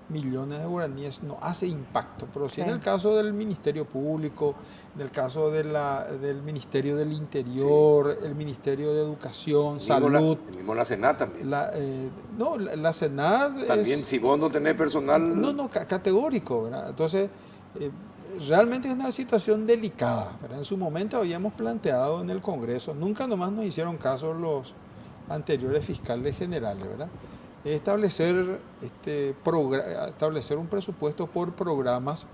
millones de guaraníes no hace impacto, pero sí, en el caso del Ministerio Público, en el caso del Ministerio del Interior, sí, el Ministerio de Educación, Salud. La Senad también. La Senad también, si vos no tenés personal. No, categórico, ¿verdad? Entonces, realmente es una situación delicada, ¿verdad? En su momento habíamos planteado en el Congreso, nunca nomás nos hicieron caso los anteriores fiscales generales, ¿verdad? Establecer un presupuesto por programas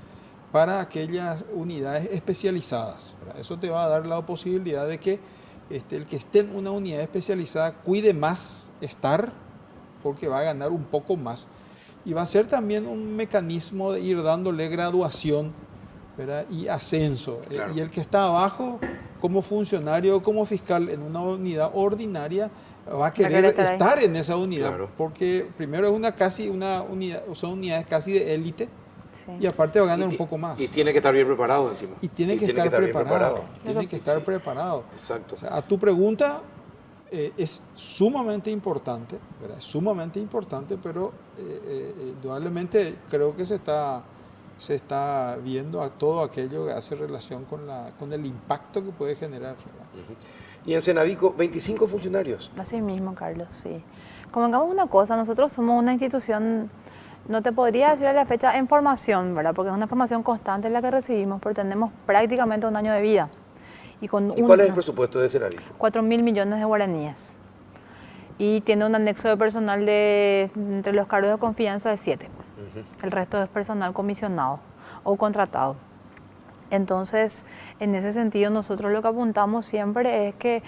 para aquellas unidades especializadas, ¿verdad? Eso te va a dar la posibilidad de que el que esté en una unidad especializada cuide más estar, porque va a ganar un poco más. Y va a ser también un mecanismo de ir dándole graduación, ¿verdad? Y ascenso. Claro. Y el que está abajo, como funcionario, como fiscal en una unidad ordinaria, va a querer estar en esa unidad, claro, porque primero son unidades casi de élite, sí, y aparte va a ganar un poco más. Y tiene que estar bien preparado encima. Y tiene que estar preparado. Tiene que estar preparado. Exacto. O sea, a tu pregunta, es sumamente importante, ¿verdad? Es sumamente importante, pero indudablemente creo que se está viendo a todo aquello que hace relación con el impacto que puede generar, ¿verdad? Uh-huh. Y en Senavico, 25 funcionarios. Así mismo, Carlos, sí. Convengamos una cosa, nosotros somos una institución, no te podría decir a la fecha en formación, ¿verdad? Porque es una formación constante la que recibimos, pero tenemos prácticamente un año de vida. ¿Y cuál es el presupuesto de Senavico? 4.000 millones de guaraníes. Y tiene un anexo de personal entre los cargos de confianza de 7. Uh-huh. El resto es personal comisionado o contratado. Entonces, en ese sentido, nosotros lo que apuntamos siempre es que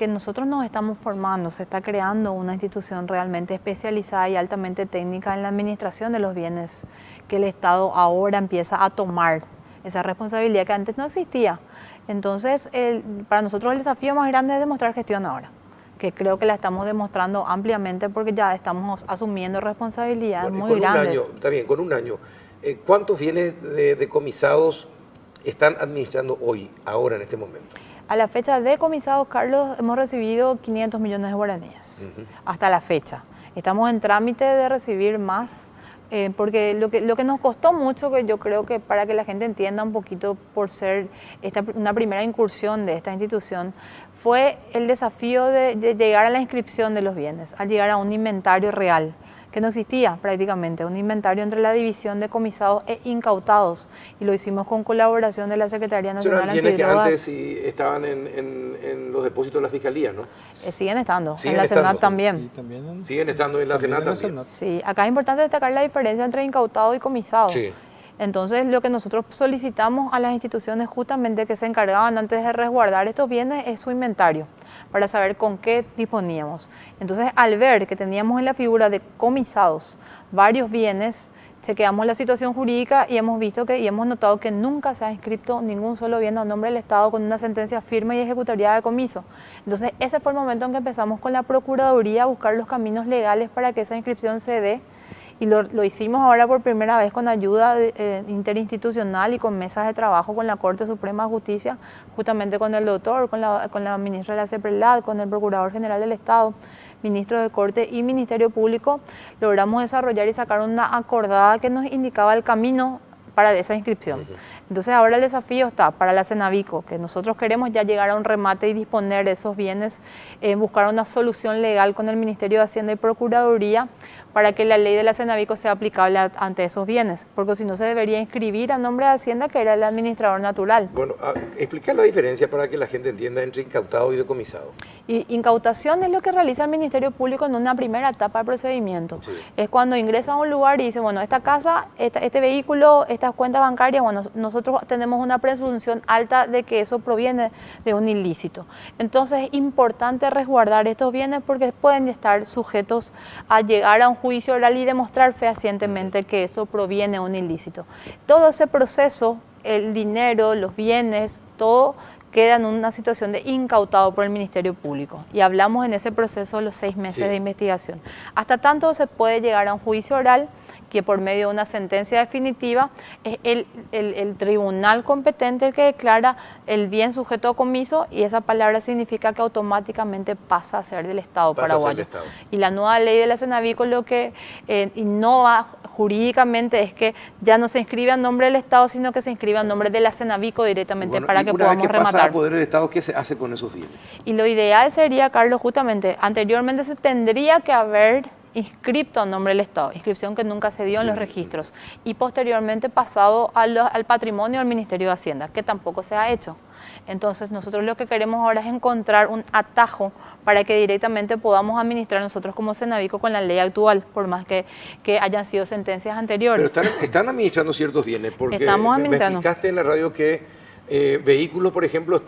nosotros nos estamos formando, se está creando una institución realmente especializada y altamente técnica en la administración de los bienes, que el Estado ahora empieza a tomar esa responsabilidad que antes no existía. Entonces, para nosotros el desafío más grande es demostrar gestión ahora, que creo que la estamos demostrando ampliamente porque ya estamos asumiendo responsabilidades muy grandes. Está bien, con un año. ¿Cuántos bienes decomisados están administrando ahora en este momento? A la fecha de decomisados, Carlos, hemos recibido 500 millones de guaraníes, uh-huh, hasta la fecha. Estamos en trámite de recibir más, porque lo que nos costó mucho, que yo creo que para que la gente entienda un poquito, por ser una primera incursión de esta institución, fue el desafío de llegar a la inscripción de los bienes, al llegar a un inventario real, que no existía prácticamente, un inventario entre la división de decomisados e incautados, y lo hicimos con colaboración de la Secretaría Nacional Antidrogas. Bienes que antes sí estaban en los depósitos de la Fiscalía, ¿no? Siguen estando, en la Senad también. Siguen estando en la Senad también. Sí, acá es importante destacar la diferencia entre incautado y comisado. Sí. Entonces, lo que nosotros solicitamos a las instituciones justamente que se encargaban antes de resguardar estos bienes es su inventario, para saber con qué disponíamos. Entonces, al ver que teníamos en la figura de comisados varios bienes, chequeamos la situación jurídica y hemos visto y hemos notado que nunca se ha inscrito ningún solo bien a nombre del Estado con una sentencia firme y ejecutoria de decomiso. Entonces, ese fue el momento en que empezamos con la Procuraduría a buscar los caminos legales para que esa inscripción se dé. Y lo hicimos ahora por primera vez con ayuda interinstitucional y con mesas de trabajo con la Corte Suprema de Justicia, justamente con el doctor, con la ministra de la CEPRELAD, con el Procurador General del Estado, ministro de Corte y Ministerio Público. Logramos desarrollar y sacar una acordada que nos indicaba el camino para esa inscripción. Entonces ahora el desafío está para la Cenavico, que nosotros queremos ya llegar a un remate y disponer de esos bienes, buscar una solución legal con el Ministerio de Hacienda y Procuraduría para que la ley de la Cenavico sea aplicable ante esos bienes, porque si no se debería inscribir a nombre de Hacienda, que era el administrador natural. Bueno, explicar la diferencia para que la gente entienda entre incautado y decomisado. Y incautación es lo que realiza el Ministerio Público en una primera etapa del procedimiento. Sí. Es cuando ingresa a un lugar y dice, bueno, esta casa, este vehículo, estas cuentas bancarias, bueno, nosotros tenemos una presunción alta de que eso proviene de un ilícito. Entonces es importante resguardar estos bienes porque pueden estar sujetos a llegar a un juicio oral y demostrar fehacientemente que eso proviene de un ilícito. Todo ese proceso, el dinero, los bienes, todo queda en una situación de incautado por el Ministerio Público. Y hablamos en ese proceso de los 6 meses de investigación. Hasta tanto se puede llegar a un juicio oral, que por medio de una sentencia definitiva es el tribunal competente el que declara el bien sujeto a comiso, y esa palabra significa que automáticamente pasa a ser del Estado paraguayo. Y la nueva ley de la Cenavico lo que innova jurídicamente es que ya no se inscribe a nombre del Estado, sino que se inscribe a nombre de la Cenavico directamente, para que podamos rematar. Pasa a poder del Estado, ¿qué se hace con esos bienes? Y lo ideal sería, Carlos, justamente, anteriormente se tendría que haber inscripto a nombre del Estado, inscripción que nunca se dio en los registros, y posteriormente pasado al patrimonio del Ministerio de Hacienda, que tampoco se ha hecho. Entonces nosotros lo que queremos ahora es encontrar un atajo para que directamente podamos administrar nosotros como Cenavico con la ley actual, por más que hayan sido sentencias anteriores. Pero están administrando ciertos bienes, porque Estamos me administrando. explicaste en la radio que vehículos, por ejemplo,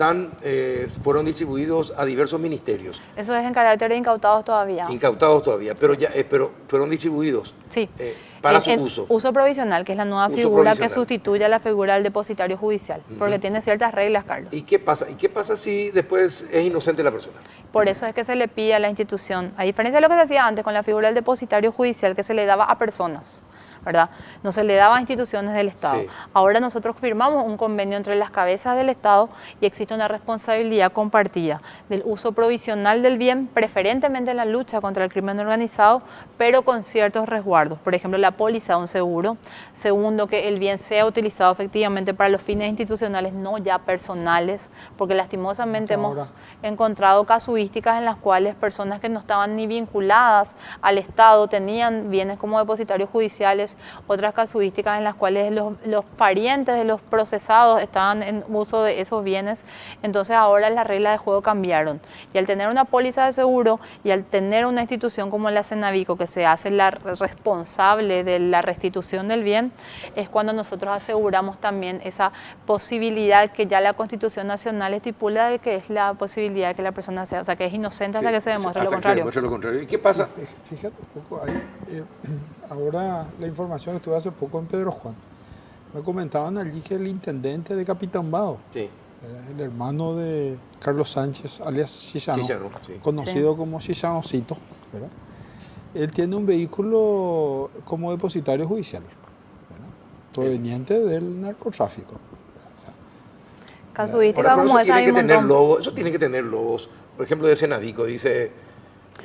fueron distribuidos a diversos ministerios. Eso es en carácter de incautados todavía. Incautados todavía, pero pero fueron distribuidos. Sí. Para su uso. Uso provisional, que es la nueva Uso figura provisional. que sustituye a la figura del depositario judicial, porque tiene ciertas reglas, Carlos. ¿Y qué pasa? ¿Y qué pasa si después es inocente la persona? Por eso es que se le pide a la institución, a diferencia de lo que se hacía antes con la figura del depositario judicial, que se le daba a personas, ¿verdad? No se le daba a instituciones del Estado. Sí. Ahora nosotros firmamos un convenio entre las cabezas del Estado y existe una responsabilidad compartida del uso provisional del bien, preferentemente en la lucha contra el crimen organizado, pero con ciertos resguardos. Por ejemplo, la póliza de un seguro. Segundo, que el bien sea utilizado efectivamente para los fines institucionales, no ya personales, porque lastimosamente hemos encontrado casuísticas en las cuales personas que no estaban ni vinculadas al Estado tenían bienes como depositarios judiciales, otras casuísticas en las cuales los parientes de los procesados estaban en uso de esos bienes. Entonces ahora las reglas de juego cambiaron, y al tener una póliza de seguro y al tener una institución como la Cenavico que se hace la responsable de la restitución del bien, es cuando nosotros aseguramos también esa posibilidad que ya la Constitución Nacional estipula, de que es la posibilidad de que la persona sea, o sea, que es inocente hasta que se demuestre lo contrario. ¿Y qué pasa? Fíjate un poco ahí, ahora la información que estuve hace poco en Pedro Juan, me comentaban allí que el intendente de Capitambao, Sí. era el hermano de Carlos Sánchez, alias Chillano, Sí. conocido como Chillanocito, ¿verdad? Él tiene un vehículo como depositario judicial, ¿verdad? Proveniente del narcotráfico. Casuística Ahora, como eso esa hay un montón. eso tiene que tener logos. Por ejemplo, de Cenavico, dice,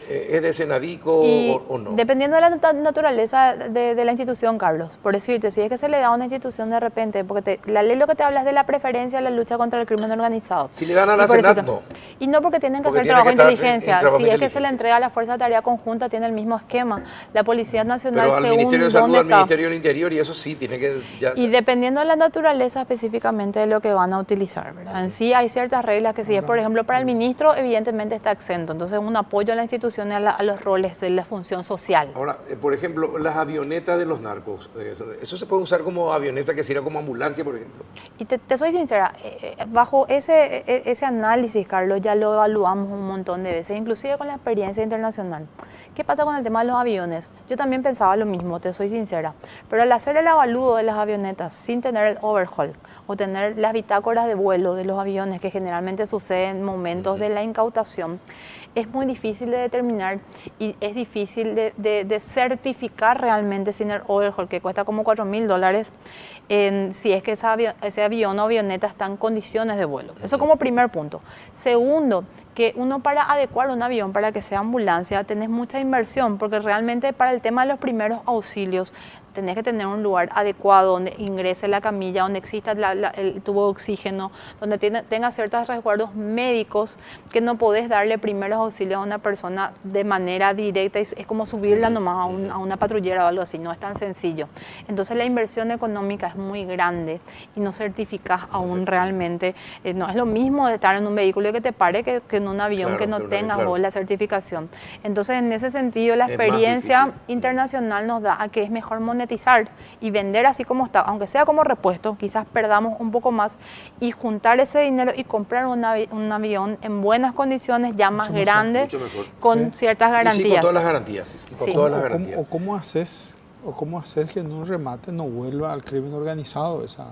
¿es de Cenavico o no? Dependiendo de la naturaleza de la institución, Carlos, por decirte, si es que se le da a una institución de repente, porque la ley lo que te habla es de la preferencia de la lucha contra el crimen organizado. Si le dan a la Y por Senat, eso- no. Y no, porque tienen que Porque hacer tiene trabajo de que estar inteligencia. en trabajo Si de es que se le inteligencia. entrega a la Fuerza de Tarea Conjunta, tiene el mismo esquema. La Policía Nacional, Pero al según Ministerio de Salud, dónde al está. Ministerio del Interior, y eso sí, tiene que... Y dependiendo de la naturaleza específicamente de lo que van a utilizar, ¿verdad? En sí hay ciertas reglas que si es, por ejemplo, para el ministro, evidentemente está exento. Entonces, un apoyo a la institución atribuciones a los roles de la función social. Ahora, por ejemplo, las avionetas de los narcos, ¿eso se puede usar como avioneta que sirva como ambulancia, por ejemplo? Y te soy sincera, bajo ese análisis, Carlos, ya lo evaluamos un montón de veces, inclusive con la experiencia internacional. ¿Qué pasa con el tema de los aviones? Yo también pensaba lo mismo, te soy sincera, pero al hacer el avalúo de las avionetas sin tener el overhaul o tener las bitácoras de vuelo de los aviones, que generalmente sucede en momentos de la incautación, es muy difícil de determinar y es difícil de certificar realmente sin el overhaul, que cuesta como $4.000, si es que ese avión o avioneta está en condiciones de vuelo. Eso como primer punto. Segundo, que uno para adecuar un avión para que sea ambulancia tenés mucha inversión, porque realmente para el tema de los primeros auxilios tenés que tener un lugar adecuado donde ingrese la camilla, donde exista el tubo de oxígeno, donde tenga ciertos resguardos médicos, que no podés darle primeros auxilios a una persona de manera directa, es como subirla nomás a una patrullera o algo así, no es tan sencillo. Entonces la inversión económica es muy grande y no certificás aún realmente, no es lo mismo de estar en un vehículo que te pare que en un avión, claro, que no tenga vos la certificación. Entonces en ese sentido la experiencia internacional nos da a que es mejor monetizar y vender así como está, aunque sea como repuesto, quizás perdamos un poco más, y juntar ese dinero y comprar un avión en buenas condiciones, ya más grande, con ciertas garantías. Y sí, con todas las garantías. Sí. ¿Cómo haces que en un remate no vuelva al crimen organizado esas?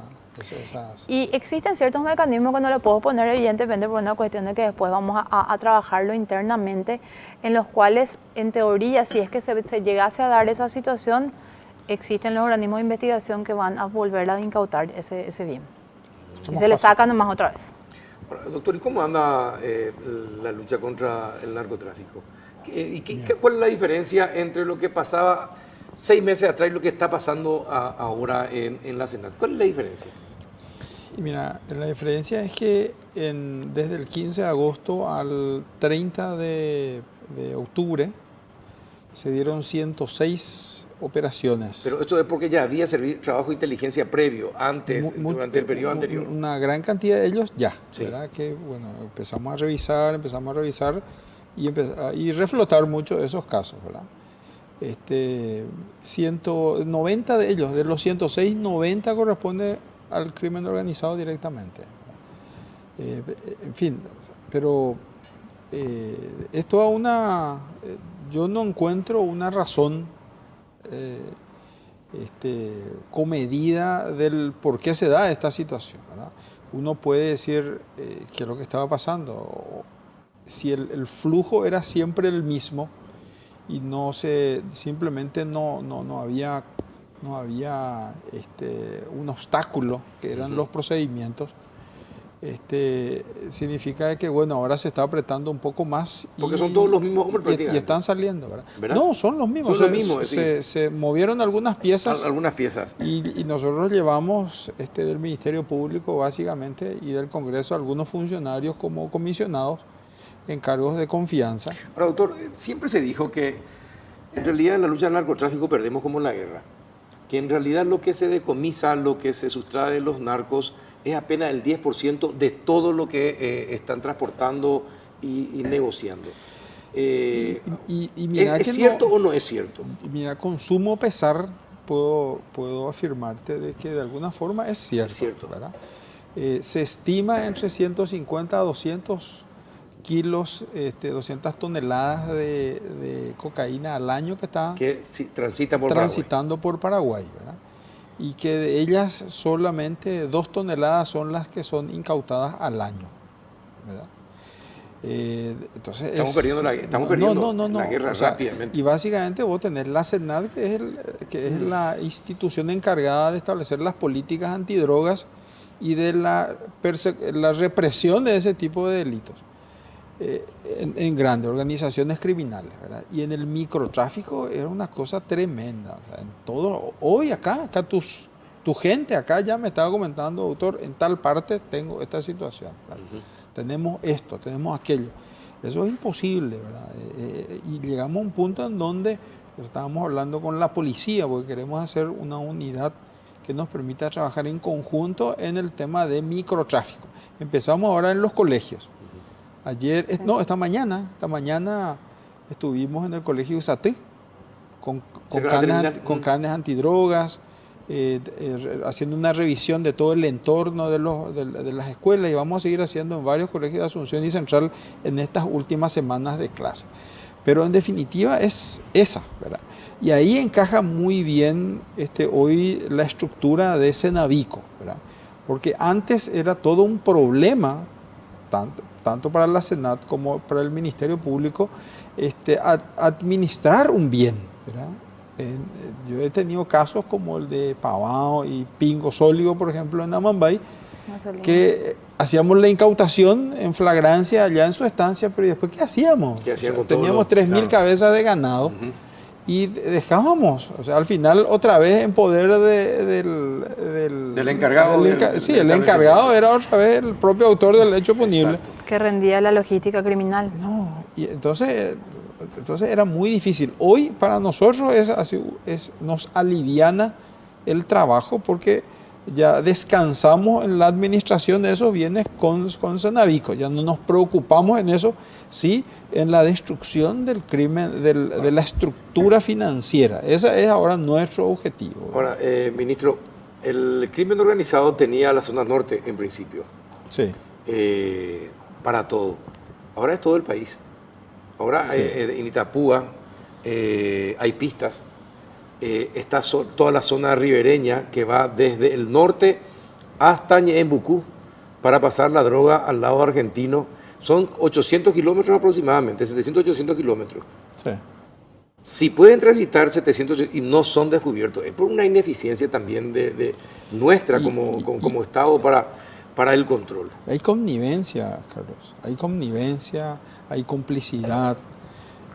Y existen ciertos mecanismos que no lo puedo poner evidentemente por una cuestión de que después vamos a trabajarlo internamente, en los cuales, en teoría, si es que se llegase a dar esa situación, existen los organismos de investigación que van a volver a incautar ese bien. Y se le saca nomás otra vez. Ahora, doctor, ¿y cómo anda la lucha contra el narcotráfico? ¿Cuál es la diferencia entre lo que pasaba 6 meses atrás y lo que está pasando ahora en la Senat? ¿Cuál es la diferencia? Y mira, la diferencia es que desde el 15 de agosto al 30 de octubre se dieron 106 operaciones. Pero esto es porque ya había trabajo de inteligencia previo, durante el periodo anterior. Una gran cantidad de ellos ya, sí. ¿Verdad? Que bueno, empezamos a revisar y reflotar mucho de esos casos, ¿verdad? 190 de ellos, de los 106, 90 corresponde al crimen organizado directamente, ¿verdad? En fin, pero esto a yo no encuentro una razón comedida del por qué se da esta situación, ¿verdad? Uno puede decir qué es lo que estaba pasando, si el flujo era siempre el mismo y simplemente no había un obstáculo que eran los procedimientos. Significa que bueno, ahora se está apretando un poco más. Porque son todos los mismos hombres y están saliendo, ¿verdad? ¿Verdad? No, son los mismos. Se movieron algunas piezas. Algunas piezas. Y nosotros llevamos del Ministerio Público básicamente y del Congreso algunos funcionarios como comisionados en cargos de confianza. Ahora, doctor, siempre se dijo que en realidad en la lucha al narcotráfico perdemos como en la guerra. Que en realidad lo que se decomisa, lo que se sustrae de los narcos, es apenas el 10% de todo lo que están transportando y negociando. Mira ¿Es cierto o no es cierto? Mira, con sumo pesar puedo afirmarte de que de alguna forma es cierto. Es cierto. ¿Verdad? Se estima entre 150 a 200 kilos, 200 toneladas de cocaína al año que está transitando por Paraguay, ¿verdad? Y que de ellas solamente 2 toneladas son las que son incautadas al año, ¿verdad? Entonces estamos perdiendo la guerra rápidamente. Y básicamente vos tenés la Senat, que es la institución encargada de establecer las políticas antidrogas y de la represión de ese tipo de delitos en grandes organizaciones criminales, ¿verdad? Y en el microtráfico era una cosa tremenda. O sea, en todo, hoy acá tu gente acá ya me estaba comentando, doctor, en tal parte tengo esta situación, ¿verdad? Tenemos esto, tenemos aquello. Eso es imposible, ¿verdad? Y llegamos a un punto en donde estábamos hablando con la policía, porque queremos hacer una unidad que nos permita trabajar en conjunto en el tema de microtráfico. Empezamos ahora en los colegios. Esta mañana estuvimos en el colegio Usatí con criminal. canes antidrogas, haciendo una revisión de todo el entorno de las escuelas, y vamos a seguir haciendo en varios colegios de Asunción y Central en estas últimas semanas de clase. Pero en definitiva es esa, ¿verdad? Y ahí encaja muy bien hoy la estructura de Cenavico, ¿verdad? Porque antes era todo un problema, tanto para la Senat como para el Ministerio Público, administrar un bien, ¿verdad? Yo he tenido casos como el de Pavao y Pingo Sóligo, por ejemplo, en Amambay, que hacíamos la incautación en flagrancia allá en su estancia, pero ¿y después qué hacíamos? ¿Qué hacían con Teníamos todo? 3.000 Claro. cabezas de ganado y dejábamos, o sea, al final otra vez en poder Del encargado. Sí, el encargado era otra vez el propio autor del hecho punible. Exacto. Que rendía la logística criminal. No, y entonces era muy difícil. Hoy para nosotros nos aliviana el trabajo porque ya descansamos en la administración de esos bienes con Cenavico. Ya no nos preocupamos en eso, sí, en la destrucción del crimen, de la estructura financiera. Ese es ahora nuestro objetivo. Ahora, ministro, el crimen organizado tenía la zona norte en principio. Sí. Para todo. Ahora es todo el país. Ahora Sí. en Itapúa hay pistas. Está toda la zona ribereña que va desde el norte hasta Ñeembucú para pasar la droga al lado argentino. Son 800 kilómetros aproximadamente, 700, 800 kilómetros. Sí. Si pueden transitar 700 y no son descubiertos, es por una ineficiencia también de nuestra como Estado para el control. Hay connivencia, Carlos. Hay connivencia, hay complicidad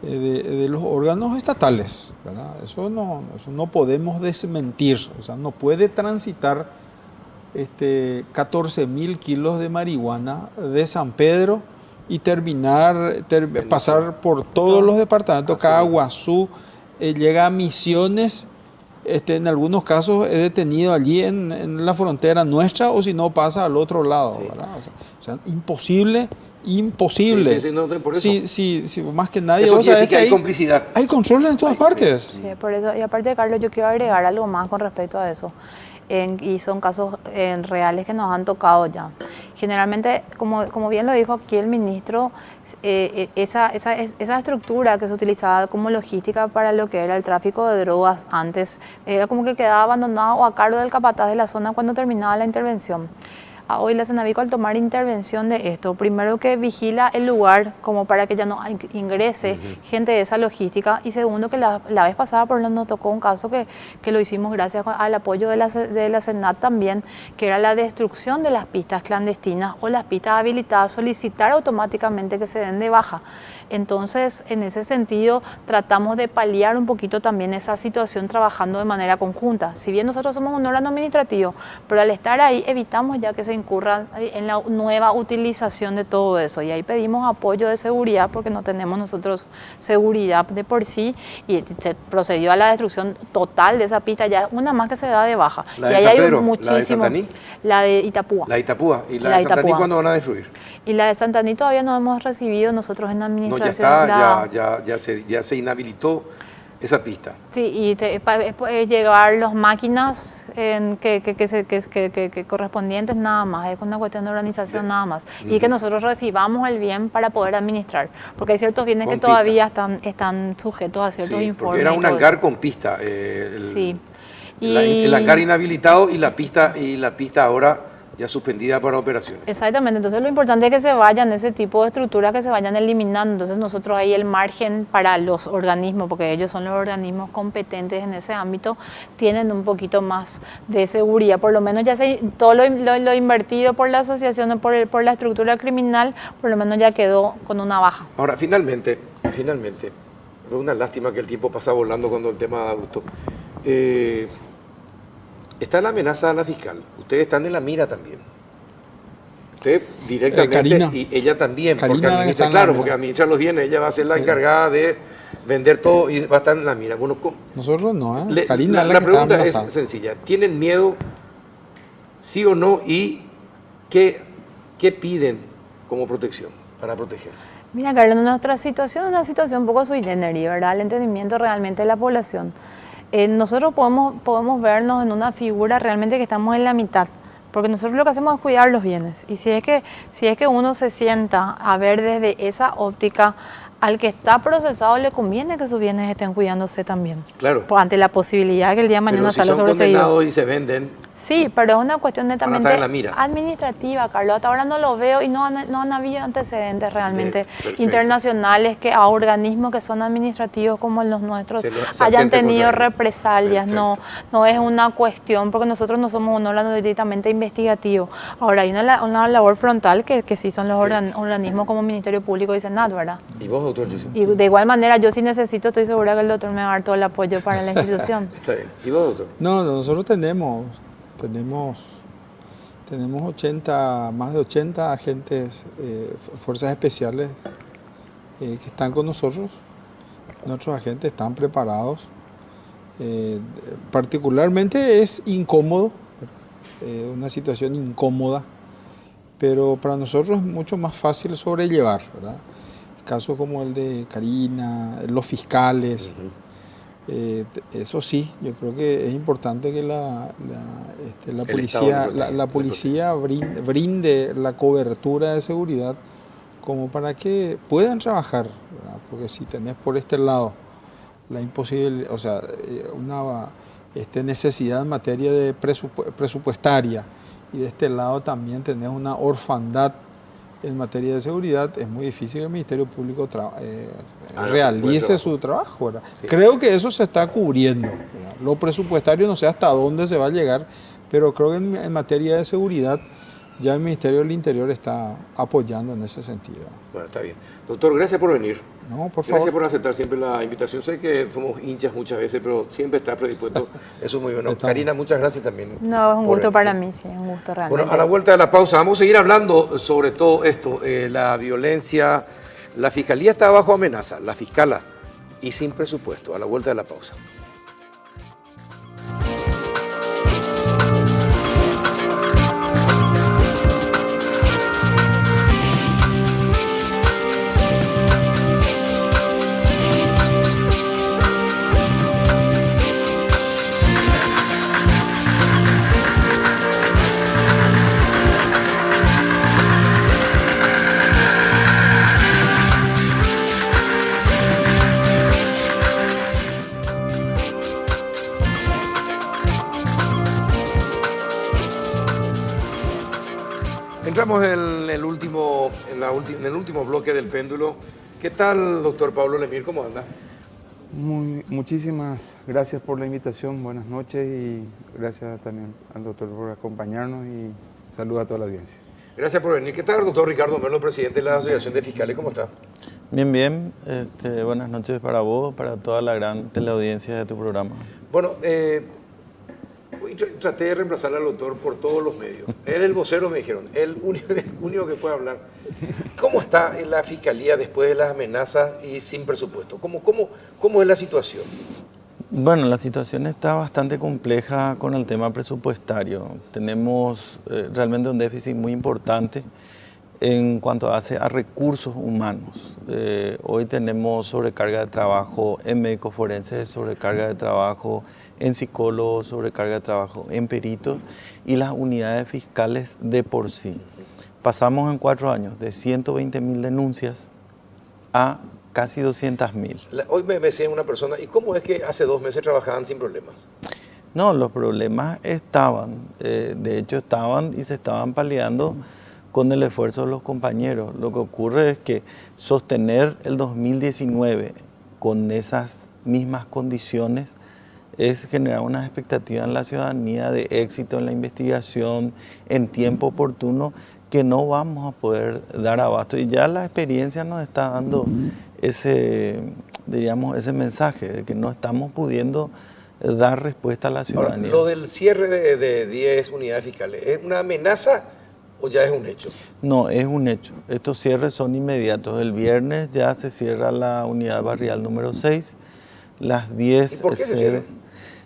de los órganos estatales, ¿verdad? Eso no podemos desmentir. O sea, no puede transitar 14.000 kilos de marihuana de San Pedro y pasar por todos los departamentos, Caguazú, llega a Misiones. En algunos casos he detenido allí en la frontera nuestra, o si no pasa al otro lado, Sí. ¿verdad? O sea, imposible. Sí, no, por eso. Sí, más que nadie. Eso vos quiere sabés decir que hay complicidad. hay control en todas partes. Sí, por eso. Y aparte, Carlos, yo quiero agregar algo más con respecto a eso. Y son casos reales que nos han tocado ya. Generalmente, como bien lo dijo aquí el ministro, esa estructura que se utilizaba como logística para lo que era el tráfico de drogas antes, era como que quedaba abandonado o a cargo del capataz de la zona cuando terminaba la intervención. Hoy la Cenavico, al tomar intervención de esto, primero que vigila el lugar como para que ya no ingrese gente de esa logística, y segundo que la vez pasada por nos tocó un caso que lo hicimos gracias al apoyo de la Senat también, que era la destrucción de las pistas clandestinas o las pistas habilitadas, solicitar automáticamente que se den de baja. Entonces, en ese sentido, tratamos de paliar un poquito también esa situación trabajando de manera conjunta. Si bien nosotros somos un órgano administrativo, pero al estar ahí evitamos ya que se incurra en la nueva utilización de todo eso. Y ahí pedimos apoyo de seguridad porque no tenemos nosotros seguridad de por sí, y se procedió a la destrucción total de esa pista. Ya una más que se da de baja. ¿La y de ahí San hay Pedro? muchísimo. ¿La de Santaní? La de Itapúa. La de Itapúa. ¿Y la La de de Santaní Itapúa. cuándo van a destruir? Y la de Santaní todavía no hemos recibido nosotros en la No, administración. ya está, ya se inhabilitó esa pista. Sí, y es llevar las máquinas que correspondientes nada más, es una cuestión de organización nada más. Y que nosotros recibamos el bien para poder administrar, porque hay ciertos bienes Con que todavía están sujetos a ciertos Sí, informes. porque era y un todo hangar eso. con pista. Sí. El hangar inhabilitado y la pista ahora ya suspendida para operaciones. Exactamente, entonces lo importante es que se vayan ese tipo de estructuras, que se vayan eliminando. Entonces nosotros ahí el margen para los organismos, porque ellos son los organismos competentes en ese ámbito, tienen un poquito más de seguridad. Por lo menos ya todo lo invertido por la asociación o por la estructura criminal, por lo menos ya quedó con una baja. Ahora, finalmente, es una lástima que el tiempo pasa volando cuando el tema da gusto. Está la amenaza a la fiscal. Ustedes están en la mira también. Usted directamente Karina. y ella también. Karina porque la que administra, está en la claro, mira. porque administra los bienes. Ella va a ser la encargada de vender todo y va a estar en la mira. Bueno, Nosotros no, ¿eh? Karina la es la que está pregunta es embarazada. sencilla. ¿Tienen miedo, sí o no? ¿Y qué piden como protección para protegerse? Mira, Carlos, nuestra situación es una situación un poco sui generis, ¿verdad? El entendimiento realmente de la población. Nosotros podemos vernos en una figura realmente que estamos en la mitad, porque nosotros lo que hacemos es cuidar los bienes. Y si es que uno se sienta a ver desde esa óptica, al que está procesado le conviene que sus bienes estén cuidándose también. Claro. Ante la posibilidad que el día de mañana Pero si salga son sobreseído. condenados y se venden, Sí, pero es una cuestión netamente estar en la mira. administrativa, Carlos. Hasta ahora no lo veo y no han habido antecedentes realmente Bien, perfecto. internacionales que a organismos que son administrativos como los nuestros Se hayan atente tenido contra ellos. represalias. No es una cuestión, porque nosotros no somos un órgano directamente investigativo. Ahora hay una labor frontal que sí son los organismos como Ministerio Público y Senat, ¿verdad? ¿Y vos, doctor Jason? Y de igual manera, yo sí necesito, estoy segura que el doctor me va a dar todo el apoyo para la institución. Está bien. ¿Y vos, doctor? No, nosotros tenemos más de 80 agentes, fuerzas especiales que están con nosotros. Nuestros agentes están preparados. Particularmente es incómodo, una situación incómoda, pero para nosotros es mucho más fácil sobrellevar, ¿verdad? Casos como el de Karina, los fiscales. Eso sí, yo creo que es importante que la policía brinde la cobertura de seguridad como para que puedan trabajar, ¿verdad? Porque si tenés por este lado la imposible, o sea, una necesidad en materia de presupuestaria y de este lado también tenés una orfandad en materia de seguridad, es muy difícil que el Ministerio Público realice su trabajo, ¿verdad? Sí. Creo que eso se está cubriendo, ¿verdad? Lo presupuestario no sé hasta dónde se va a llegar, pero creo que en materia de seguridad ya el Ministerio del Interior está apoyando en ese sentido. Bueno, está bien. Doctor, gracias por venir. No, por favor. Gracias por aceptar siempre la invitación. Sé que somos hinchas muchas veces, pero siempre está predispuesto. Eso es muy bueno. Karina, muchas gracias también. No, es un gusto para mí, sí, un gusto realmente. Bueno, a la vuelta de la pausa vamos a seguir hablando sobre todo esto, la violencia. La Fiscalía está bajo amenaza, la fiscala, y sin presupuesto. A la vuelta de la pausa. Entramos en el último bloque del péndulo. ¿Qué tal, doctor Pablo Lemir? ¿Cómo anda? Muchísimas gracias por la invitación, buenas noches y gracias también al doctor por acompañarnos y saludos a toda la audiencia. Gracias por venir. ¿Qué tal, doctor Ricardo Merlo, presidente de la Asociación de Fiscales? ¿Cómo está? Bien, bien. Buenas noches para vos, para toda la gran teleaudiencia de tu programa. Bueno, hoy traté de reemplazar al doctor por todos los medios. Él es el vocero, me dijeron, el único que puede hablar. ¿Cómo está en la Fiscalía después de las amenazas y sin presupuesto? ¿Cómo es la situación? Bueno, la situación está bastante compleja con el tema presupuestario. Tenemos realmente un déficit muy importante en cuanto a recursos humanos. Hoy tenemos sobrecarga de trabajo en médicos forenses, sobrecarga de trabajo en psicólogos, sobrecarga de trabajo en peritos y las unidades fiscales de por sí. Pasamos en 4 años de 120.000 denuncias a casi 200.000. Hoy me decía una persona, ¿y cómo es que hace 2 meses trabajaban sin problemas? No, los problemas estaban, de hecho estaban y se estaban paliando con el esfuerzo de los compañeros. Lo que ocurre es que sostener el 2019 con esas mismas condiciones es generar una expectativa en la ciudadanía de éxito en la investigación en tiempo oportuno que no vamos a poder dar abasto. Y ya la experiencia nos está dando ese mensaje de que no estamos pudiendo dar respuesta a la ciudadanía. Ahora, lo del cierre de 10 unidades fiscales, ¿es una amenaza o ya es un hecho? No, es un hecho. Estos cierres son inmediatos. El viernes ya se cierra la unidad barrial número 6. Las 10 ¿Y por qué se cierra?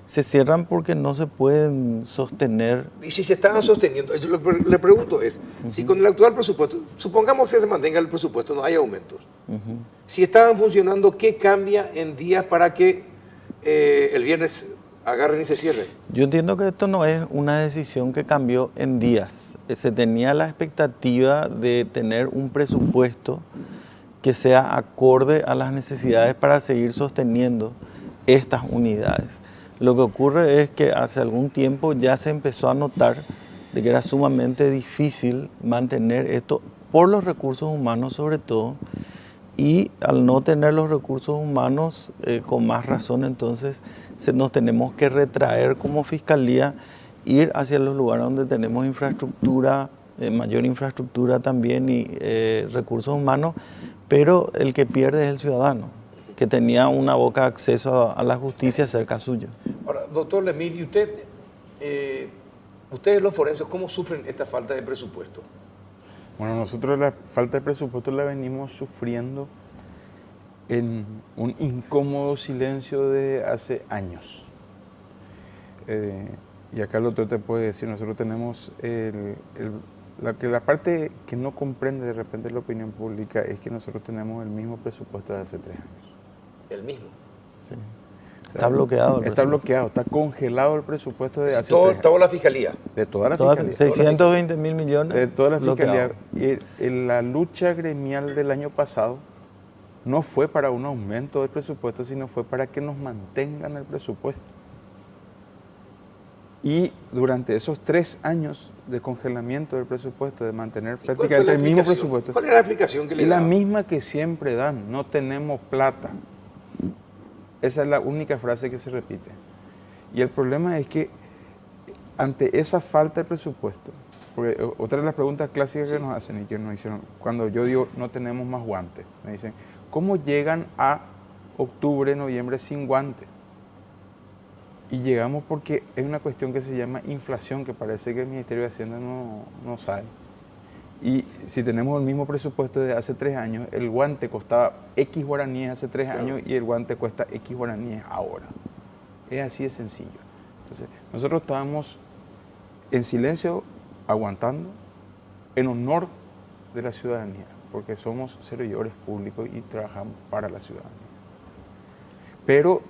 se cierran porque no se pueden sostener. Y si se estaban sosteniendo, yo lo que le pregunto es, si con el actual presupuesto, supongamos que se mantenga el presupuesto, no hay aumentos, si estaban funcionando, ¿qué cambia en días para que el viernes agarren y se cierren? Yo entiendo que esto no es una decisión que cambió en días. Se tenía la expectativa de tener un presupuesto que sea acorde a las necesidades para seguir sosteniendo estas unidades. Lo que ocurre es que hace algún tiempo ya se empezó a notar de que era sumamente difícil mantener esto por los recursos humanos sobre todo, y al no tener los recursos humanos, con más razón entonces nos tenemos que retraer como fiscalía, ir hacia los lugares donde tenemos infraestructura, mayor infraestructura también y recursos humanos, pero el que pierde es el ciudadano, que tenía una boca de acceso a la justicia cerca suyo. Ahora, doctor Lemil, ¿y ustedes los forenses, cómo sufren esta falta de presupuesto? Bueno, nosotros la falta de presupuesto la venimos sufriendo en un incómodo silencio de hace años. Y acá el doctor te puede decir, nosotros tenemos la parte que no comprende de repente la opinión pública es que nosotros tenemos el mismo presupuesto de hace 3 años. ¿El mismo? Sí. O sea, Está bloqueado. Está bloqueado, está congelado el presupuesto de hace 3 años. Toda la fiscalía. De toda la fiscalía. 620 mil millones. De toda la bloqueado. fiscalía. Y la lucha gremial del año pasado no fue para un aumento del presupuesto, sino fue para que nos mantengan el presupuesto. Y durante esos 3 años de congelamiento del presupuesto, de mantener prácticamente el mismo presupuesto. ¿Cuál era la explicación que le daban? La misma que siempre dan, no tenemos plata. Esa es la única frase que se repite. Y el problema es que ante esa falta de presupuesto, porque otra de las preguntas clásicas que nos hacen y que nos hicieron, cuando yo digo no tenemos más guantes, me dicen, ¿cómo llegan a octubre, noviembre sin guantes? Y llegamos porque es una cuestión que se llama inflación, que parece que el Ministerio de Hacienda no sabe. Y si tenemos el mismo presupuesto de hace 3 años, el guante costaba X guaraníes hace 3 años y el guante cuesta X guaraníes ahora. Es así de sencillo. Entonces, nosotros estábamos en silencio, aguantando, en honor de la ciudadanía, porque somos servidores públicos y trabajamos para la ciudadanía. Pero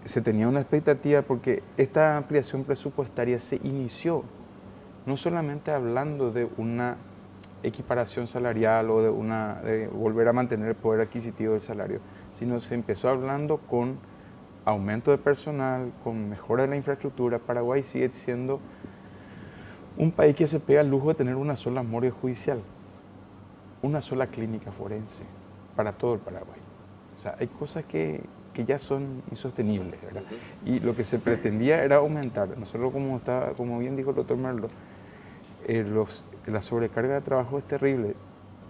se tenía una expectativa porque esta ampliación presupuestaria se inició no solamente hablando de una equiparación salarial o de volver a mantener el poder adquisitivo del salario, sino se empezó hablando con aumento de personal, con mejora de la infraestructura. Paraguay sigue siendo un país que se pega el lujo de tener una sola morgue judicial, una sola clínica forense para todo el Paraguay. O sea, hay cosas que ya son insostenibles, ¿verdad? Y lo que se pretendía era aumentar. Nosotros, como bien dijo el doctor Merlo, la sobrecarga de trabajo es terrible.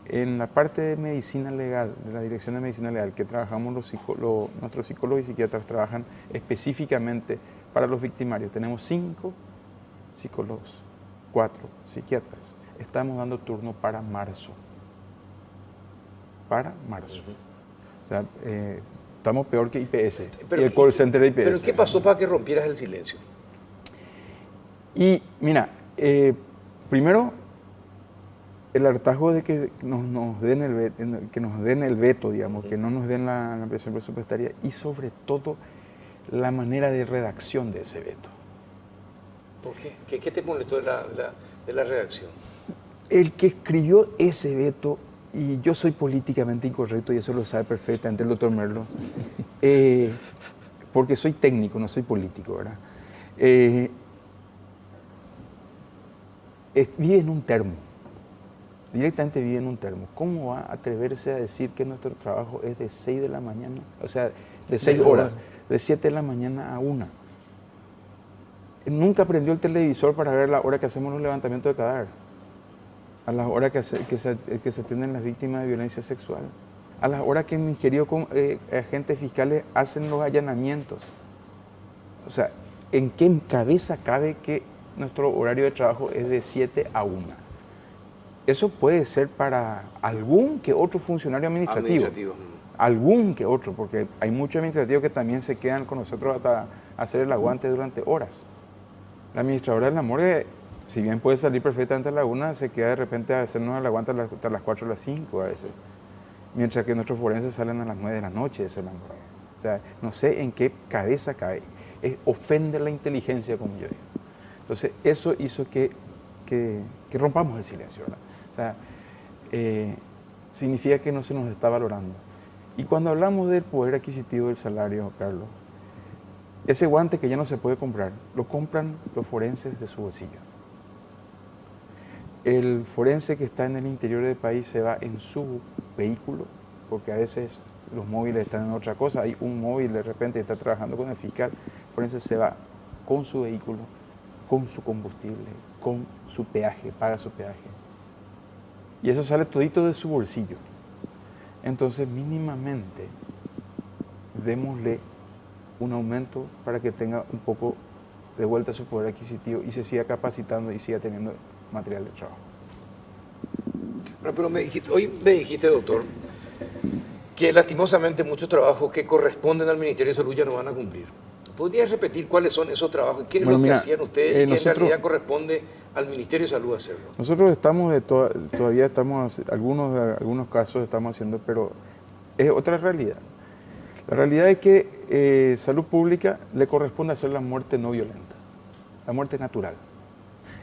En la parte de medicina legal, de la Dirección de Medicina Legal, que trabajamos nuestros psicólogos y psiquiatras trabajan específicamente para los victimarios. Tenemos 5 psicólogos, 4 psiquiatras. Estamos dando turno para marzo. Para marzo. O sea, estamos peor que IPS, y el call center de IPS. ¿Pero qué pasó para que rompieras el silencio? Y mira, primero, el hartazgo de que nos den el veto, digamos, que no nos den la ampliación presupuestaria, y sobre todo la manera de redacción de ese veto. ¿Por qué? ¿Qué te molestó de la redacción? El que escribió ese veto, y yo soy políticamente incorrecto y eso lo sabe perfectamente el doctor Merlo, porque soy técnico, no soy político, ¿verdad? Vive en un termo, directamente vive en un termo. ¿Cómo va a atreverse a decir que nuestro trabajo es de 6 de la mañana, o sea, de 6 horas, de 7 de la mañana a 1? Nunca prendió el televisor para ver la hora que hacemos los levantamientos de cadáver, a las horas que se atienden las víctimas de violencia sexual, a las horas que mis queridos agentes fiscales hacen los allanamientos. O sea, ¿en qué cabeza cabe que nuestro horario de trabajo es de 7 a 1? Eso puede ser para algún que otro funcionario administrativo. Algún que otro, porque hay muchos administrativos que también se quedan con nosotros hasta hacer el aguante durante horas. La administradora de la morgue, si bien puede salir perfectamente a la 1, se queda de repente a hacernos el aguante hasta las 4 o las 5 a veces. Mientras que nuestros forenses salen a las 9 de la noche, eso es la morgue. O sea, no sé en qué cabeza cae. Ofende la inteligencia, como yo digo. Entonces, eso hizo que rompamos el silencio, ¿verdad? O sea, significa que no se nos está valorando. Y cuando hablamos del poder adquisitivo del salario, Carlos, ese guante que ya no se puede comprar, lo compran los forenses de su bolsillo. El forense que está en el interior del país se va en su vehículo, porque a veces los móviles están en otra cosa. Hay un móvil de repente está trabajando con el fiscal. El forense se va con su vehículo, con su combustible, con su peaje, paga su peaje. Y eso sale todito de su bolsillo. Entonces, mínimamente, démosle un aumento para que tenga un poco de vuelta su poder adquisitivo y se siga capacitando y siga teniendo material de trabajo. Pero hoy me dijiste, doctor, que lastimosamente muchos trabajos que corresponden al Ministerio de Salud ya no van a cumplir. ¿Podrías repetir cuáles son esos trabajos? ¿Qué es lo que hacían ustedes y qué en realidad corresponde al Ministerio de Salud hacerlo? Nosotros todavía estamos, algunos casos estamos haciendo, pero es otra realidad. La realidad es que Salud Pública le corresponde hacer la muerte no violenta, la muerte natural.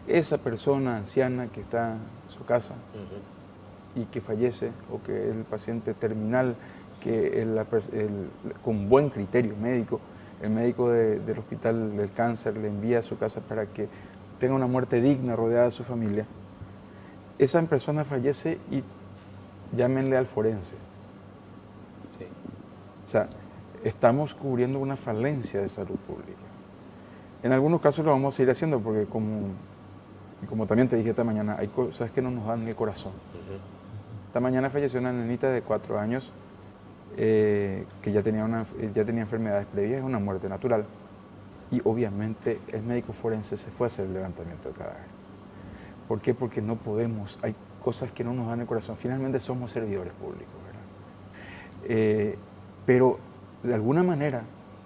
Esa persona anciana que está en su casa y que fallece, o que el paciente terminal, que con buen criterio médico, el médico del hospital del cáncer le envía a su casa para que tenga una muerte digna rodeada de su familia, esa persona fallece y llámenle al forense. Sí. O sea, estamos cubriendo una falencia de salud pública. En algunos casos lo vamos a seguir haciendo porque como también te dije esta mañana, hay cosas que no nos dan el corazón. Esta mañana falleció una nenita de 4 años que ya tenía enfermedades previas, es una muerte natural. Y obviamente el médico forense se fue a hacer el levantamiento del cadáver. ¿Por qué? Porque no podemos, hay cosas que no nos dan el corazón. Finalmente somos servidores públicos, ¿verdad? Pero de alguna manera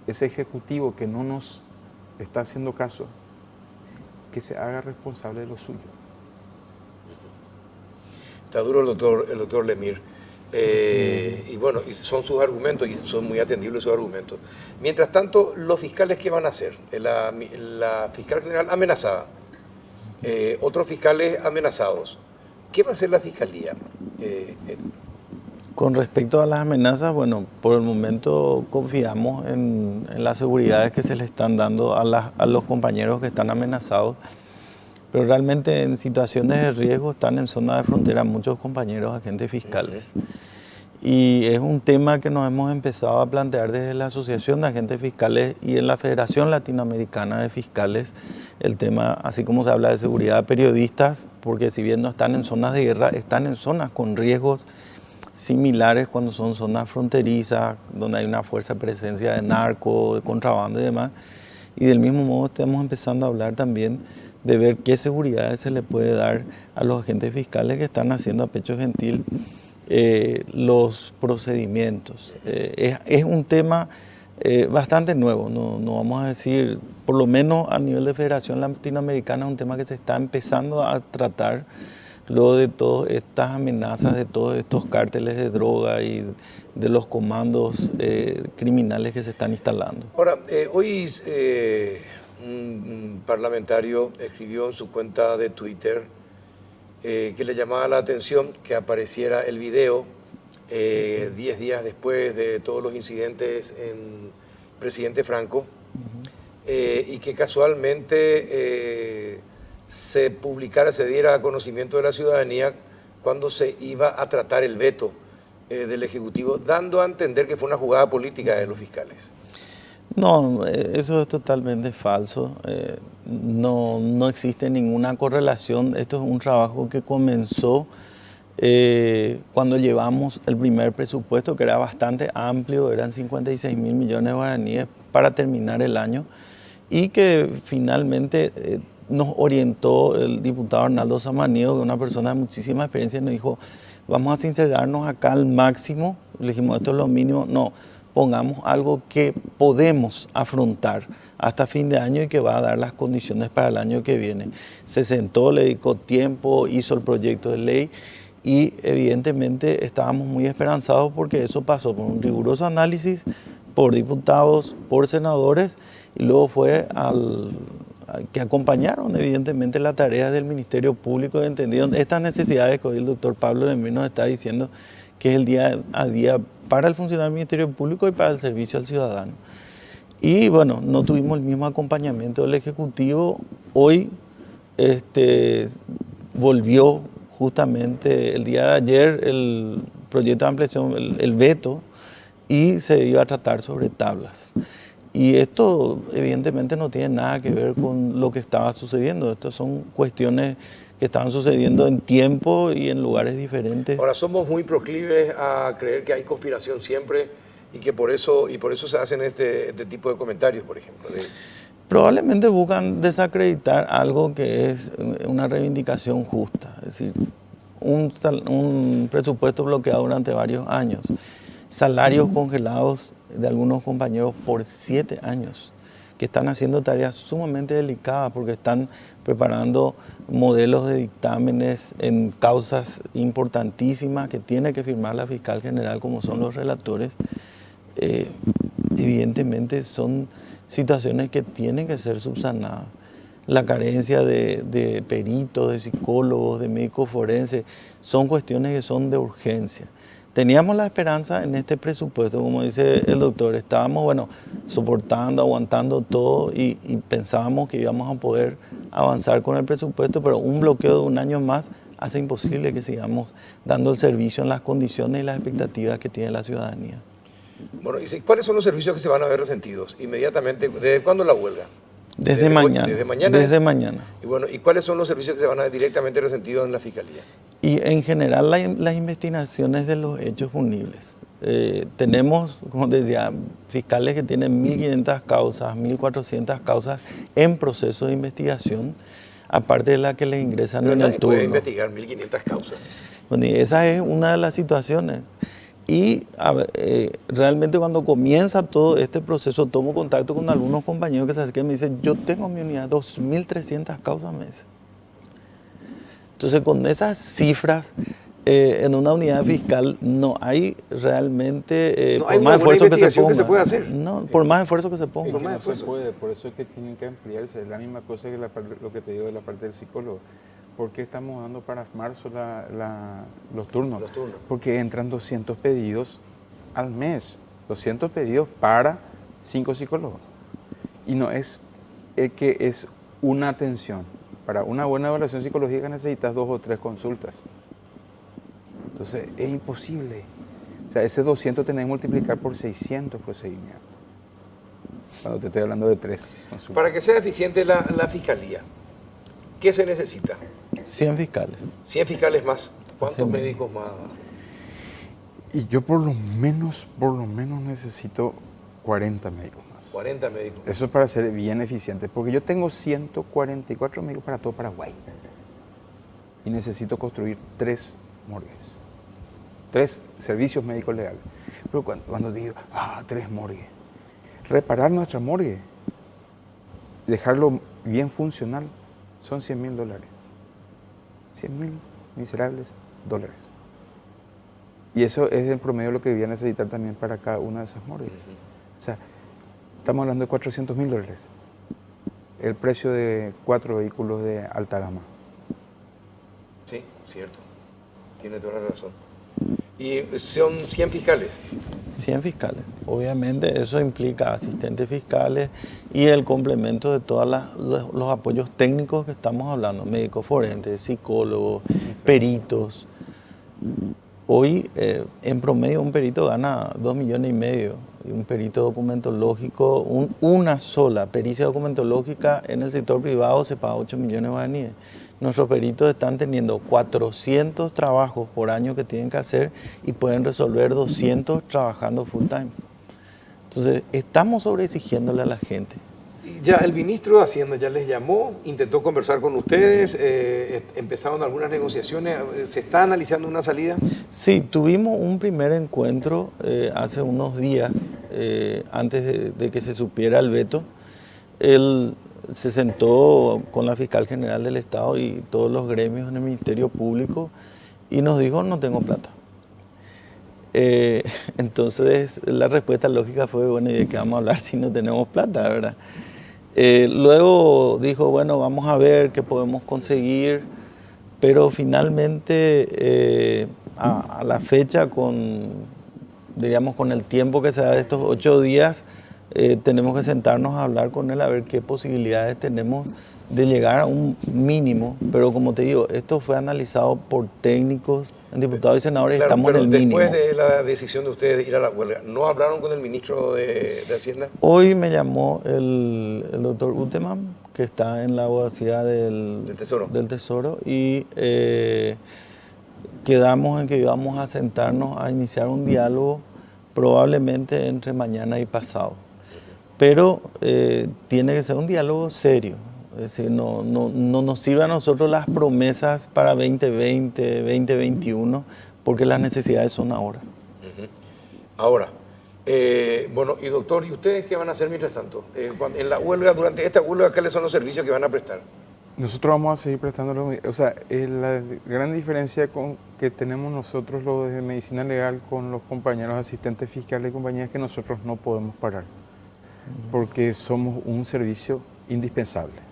ese ejecutivo que no nos está haciendo caso, que se haga responsable de lo suyo. Está duro el doctor Lemir. Y bueno, y son sus argumentos y son muy atendibles sus argumentos. Mientras tanto, los fiscales, ¿qué van a hacer? La fiscal general amenazada, otros fiscales amenazados. ¿Qué va a hacer la fiscalía? Con respecto a las amenazas, bueno, por el momento confiamos en las seguridades que se le están dando a los compañeros que están amenazados, pero realmente en situaciones de riesgo están en zona de frontera muchos compañeros agentes fiscales. Y es un tema que nos hemos empezado a plantear desde la Asociación de Agentes Fiscales y en la Federación Latinoamericana de Fiscales, el tema, así como se habla de seguridad de periodistas, porque si bien no están en zonas de guerra, están en zonas con riesgos similares cuando son zonas fronterizas, donde hay una fuerte presencia de narco, de contrabando y demás. Y del mismo modo estamos empezando a hablar también de ver qué seguridades se le puede dar a los agentes fiscales que están haciendo a pecho gentil los procedimientos. Es un tema bastante nuevo, no vamos a decir, por lo menos a nivel de Federación Latinoamericana, es un tema que se está empezando a tratar luego de todas estas amenazas, de todos estos cárteles de droga y de los comandos criminales que se están instalando. Ahora, hoy un parlamentario escribió en su cuenta de Twitter que le llamaba la atención que apareciera el video 10 días después de todos los incidentes en presidente Franco y que casualmente se publicara, se diera a conocimiento de la ciudadanía cuando se iba a tratar el veto del Ejecutivo, dando a entender que fue una jugada política de los fiscales. No, eso es totalmente falso. No existe ninguna correlación. Esto es un trabajo que comenzó cuando llevamos el primer presupuesto, que era bastante amplio, eran 56.000 millones de guaraníes para terminar el año, y que finalmente nos orientó el diputado Arnaldo Samaniego, que es una persona de muchísima experiencia, y nos dijo, vamos a sincerarnos acá al máximo. Le dijimos, esto es lo mínimo. No, pongamos algo que podemos afrontar hasta fin de año y que va a dar las condiciones para el año que viene. Se sentó, le dedicó tiempo, hizo el proyecto de ley y evidentemente estábamos muy esperanzados porque eso pasó por un riguroso análisis por diputados, por senadores y luego fue que acompañaron evidentemente la tarea del Ministerio Público y entendieron estas necesidades que hoy el doctor Pablo Lemir nos está diciendo que es el día a día para el funcionario del Ministerio Público y para el servicio al ciudadano. Y bueno, no tuvimos el mismo acompañamiento del Ejecutivo. Hoy volvió justamente el día de ayer el proyecto de ampliación, el veto, y se iba a tratar sobre tablas. Y esto evidentemente no tiene nada que ver con lo que estaba sucediendo. Estas son cuestiones que estaban sucediendo en tiempo y en lugares diferentes. Ahora, somos muy proclives a creer que hay conspiración siempre y que por eso se hacen este tipo de comentarios, por ejemplo. Probablemente buscan desacreditar algo que es una reivindicación justa, es decir, un presupuesto bloqueado durante varios años, salarios congelados de algunos compañeros por 7 años, que están haciendo tareas sumamente delicadas porque están preparando modelos de dictámenes en causas importantísimas que tiene que firmar la fiscal general, como son los relatores. Evidentemente son situaciones que tienen que ser subsanadas. La carencia de peritos, de psicólogos, de médicos forenses, son cuestiones que son de urgencia. Teníamos la esperanza en este presupuesto, como dice el doctor, estábamos soportando, aguantando todo y pensábamos que íbamos a poder avanzar con el presupuesto, pero un bloqueo de un año más hace imposible que sigamos dando el servicio en las condiciones y las expectativas que tiene la ciudadanía. Bueno, ¿y cuáles son los servicios que se van a ver resentidos inmediatamente? ¿Desde cuándo la huelga? Desde mañana. ¿Desde mañana? Desde mañana. Y bueno, ¿y cuáles son los servicios que se van a ver directamente resentidos en la Fiscalía? Y en general las investigaciones de los hechos punibles. Tenemos, como decía, fiscales que tienen 1.500 causas, 1.400 causas en proceso de investigación, aparte de las que les ingresan en el turno. Puede investigar 1.500 causas. Bueno, y esa es una de las situaciones. Y realmente cuando comienza todo este proceso, tomo contacto con algunos compañeros que se acercan y me dicen, yo tengo en mi unidad 2.300 causas meses. Entonces, con esas cifras, en una unidad fiscal no hay realmente, no por hay más esfuerzo que se ponga, se puede hacer. No, por más esfuerzo que se ponga. Es que no se puede, por eso es que tienen que ampliarse. Es la misma cosa que lo que te digo de la parte del psicólogo. ¿Por qué estamos dando para marzo los turnos? Los turnos. Porque entran 200 pedidos al mes. 200 pedidos para 5 psicólogos. Y no es que es una atención. Para una buena evaluación psicológica necesitas 2 o 3 consultas. Entonces es imposible. O sea, ese 200 tenés que multiplicar por 600 procedimientos. Cuando te estoy hablando de 3 consultas. Para que sea eficiente la Fiscalía, ¿qué se necesita? 100 fiscales. 100 fiscales más. ¿Cuántos Sí. médicos más? Y yo por lo menos necesito 40 médicos más. 40 médicos. Eso es para ser bien eficiente, porque yo tengo 144 médicos para todo Paraguay. Y necesito construir 3 morgues. 3 servicios médicos legales. Pero cuando digo, 3 morgues, reparar nuestra morgue, dejarlo bien funcional, son $100.000. 100.000 miserables dólares. Y eso es en promedio lo que debía necesitar también para cada una de esas morgues. O sea, estamos hablando de $400.000. El precio de 4 vehículos de alta gama. Sí, cierto. Tiene toda la razón. ¿Y son 100 fiscales? 100 fiscales. Obviamente eso implica asistentes fiscales y el complemento de todos los apoyos técnicos que estamos hablando, médicos forenses, psicólogos, peritos. Hoy, en promedio, un perito gana 2,5 millones y un perito documentológico, una sola pericia documentológica en el sector privado se paga 8 millones de guaraníes. Nuestros peritos están teniendo 400 trabajos por año que tienen que hacer y pueden resolver 200 trabajando full time. Entonces, estamos sobreexigiéndole a la gente. Ya el ministro de Hacienda ya les llamó, intentó conversar con ustedes, empezaron algunas negociaciones, ¿se está analizando una salida? Sí, tuvimos un primer encuentro hace unos días antes de que se supiera el veto, él se sentó con la fiscal general del Estado y todos los gremios en el Ministerio Público y nos dijo: no tengo plata. Entonces la respuesta lógica fue: bueno, ¿y de qué vamos a hablar si no tenemos plata, verdad? Luego dijo: bueno, vamos a ver qué podemos conseguir, pero finalmente a la fecha, diríamos, con el tiempo que se da de estos 8 días, tenemos que sentarnos a hablar con él a ver qué posibilidades tenemos de llegar a un mínimo, pero como te digo, esto fue analizado por técnicos, diputados y senadores, Claro, estamos en el mínimo. después de la decisión de ustedes de ir a la huelga, ¿no hablaron con el ministro de Hacienda? Hoy me llamó el doctor Uteman, que está en la abogacía del Tesoro, y quedamos en que íbamos a sentarnos a iniciar un diálogo probablemente entre mañana y pasado. Pero tiene que ser un diálogo serio. Es decir, no nos sirve a nosotros las promesas para 2020, 2021, porque las necesidades son ahora. Ahora, bueno, y doctor, ¿y ustedes qué van a hacer mientras tanto? En la huelga, durante esta huelga, ¿cuáles son los servicios que van a prestar? Nosotros vamos a seguir prestándolo. O sea, la gran diferencia que tenemos nosotros, los de medicina legal, con los compañeros asistentes fiscales y compañías, es que nosotros no podemos parar, porque somos un servicio indispensable.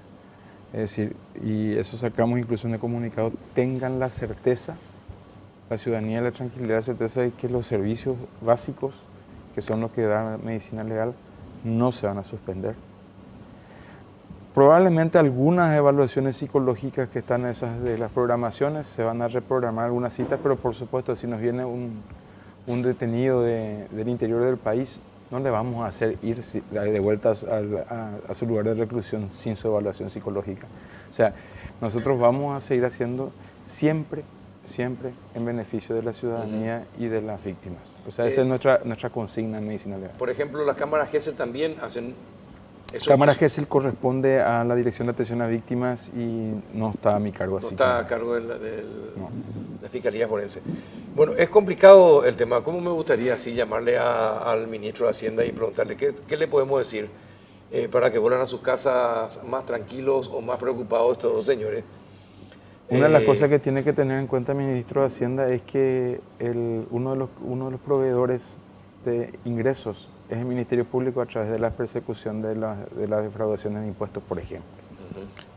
Es decir, y eso sacamos incluso en el comunicado: tengan la certeza, la ciudadanía, la tranquilidad, la certeza de que los servicios básicos, que son los que da medicina legal, no se van a suspender. Probablemente algunas evaluaciones psicológicas que están esas de las programaciones se van a reprogramar algunas citas, pero por supuesto, si nos viene un detenido del interior del país, no le vamos a hacer ir de vuelta a su lugar de reclusión sin su evaluación psicológica. O sea, nosotros vamos a seguir haciendo siempre en beneficio de la ciudadanía y de las víctimas. O sea, esa es nuestra consigna en medicina legal. Por ejemplo, las cámaras GESEL también hacen eso. Cámara GESEL corresponde a la Dirección de Atención a Víctimas y no está a mi cargo. No está a cargo de la Fiscalía Forense. Bueno, es complicado el tema. ¿Cómo me gustaría así llamarle al ministro de Hacienda y preguntarle qué le podemos decir para que vuelvan a sus casas más tranquilos o más preocupados estos dos señores? Una de las cosas que tiene que tener en cuenta el ministro de Hacienda es que uno de los proveedores de ingresos es el Ministerio Público a través de la persecución de las defraudaciones de impuestos, por ejemplo.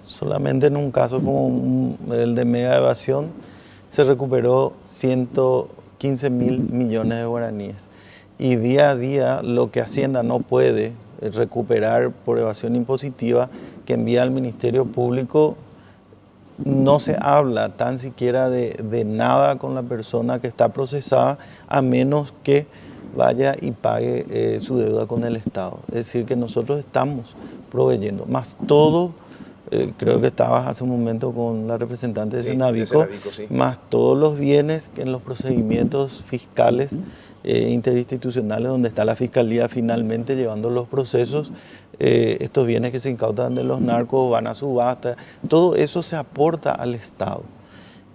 Solamente en un caso como el de mega evasión se recuperó 115.000 millones de guaraníes. Y día a día lo que Hacienda no puede recuperar por evasión impositiva que envía al Ministerio Público, no se habla tan siquiera de nada con la persona que está procesada, a menos que vaya y pague su deuda con el Estado. Es decir, que nosotros estamos proveyendo, más todo, creo que estabas hace un momento con la representante de Senavico, sí. Más todos los bienes que en los procedimientos fiscales interinstitucionales, donde está la Fiscalía finalmente llevando los procesos, estos bienes que se incautan de los narcos van a subasta, todo eso se aporta al Estado.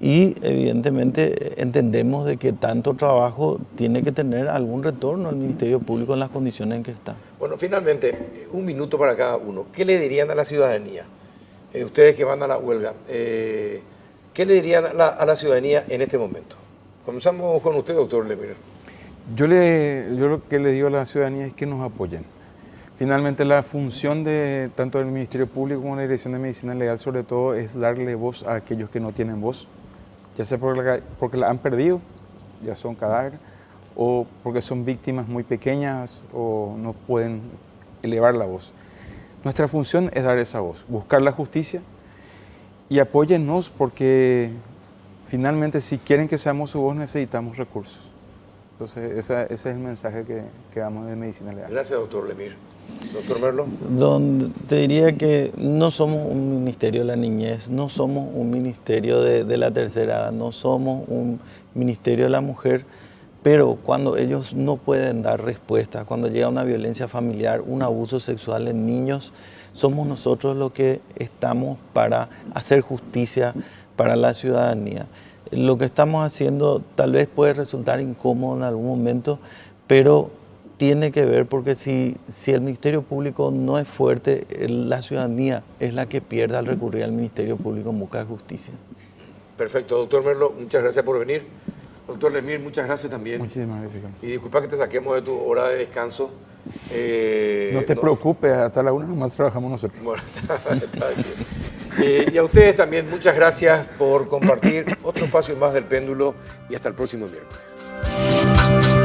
Y evidentemente entendemos de que tanto trabajo tiene que tener algún retorno al Ministerio Público en las condiciones en que está. Bueno, finalmente, un minuto para cada uno. ¿Qué le dirían a la ciudadanía? Ustedes que van a la huelga, ¿qué le dirían a la ciudadanía en este momento? Comenzamos con usted, doctor Lemire. Yo lo que le digo a la ciudadanía es que nos apoyen. Finalmente, la función de tanto del Ministerio Público como de la Dirección de Medicina Legal, sobre todo, es darle voz a aquellos que no tienen voz, ya sea porque la han perdido, ya son cadáveres, o porque son víctimas muy pequeñas o no pueden elevar la voz. Nuestra función es dar esa voz, buscar la justicia y apóyennos, porque finalmente, si quieren que seamos su voz, necesitamos recursos. Entonces, ese es el mensaje que damos de Medicina Legal. Gracias, doctor Lemire. Doctor Merlo. Te diría que no somos un ministerio de la niñez, no somos un ministerio de la tercera edad, no somos un ministerio de la mujer, pero cuando ellos no pueden dar respuesta, cuando llega una violencia familiar, un abuso sexual en niños, somos nosotros los que estamos para hacer justicia para la ciudadanía. Lo que estamos haciendo tal vez puede resultar incómodo en algún momento, pero tiene que ver porque si el Ministerio Público no es fuerte, la ciudadanía es la que pierde al recurrir al Ministerio Público en busca de justicia. Perfecto, doctor Merlo, muchas gracias por venir. Doctor Lemir, muchas gracias también. Muchísimas gracias. Y disculpa que te saquemos de tu hora de descanso. No te preocupes, hasta la 1 nomás trabajamos nosotros. Bueno, está bien. Y a ustedes también, muchas gracias por compartir otro espacio más del Péndulo y hasta el próximo miércoles.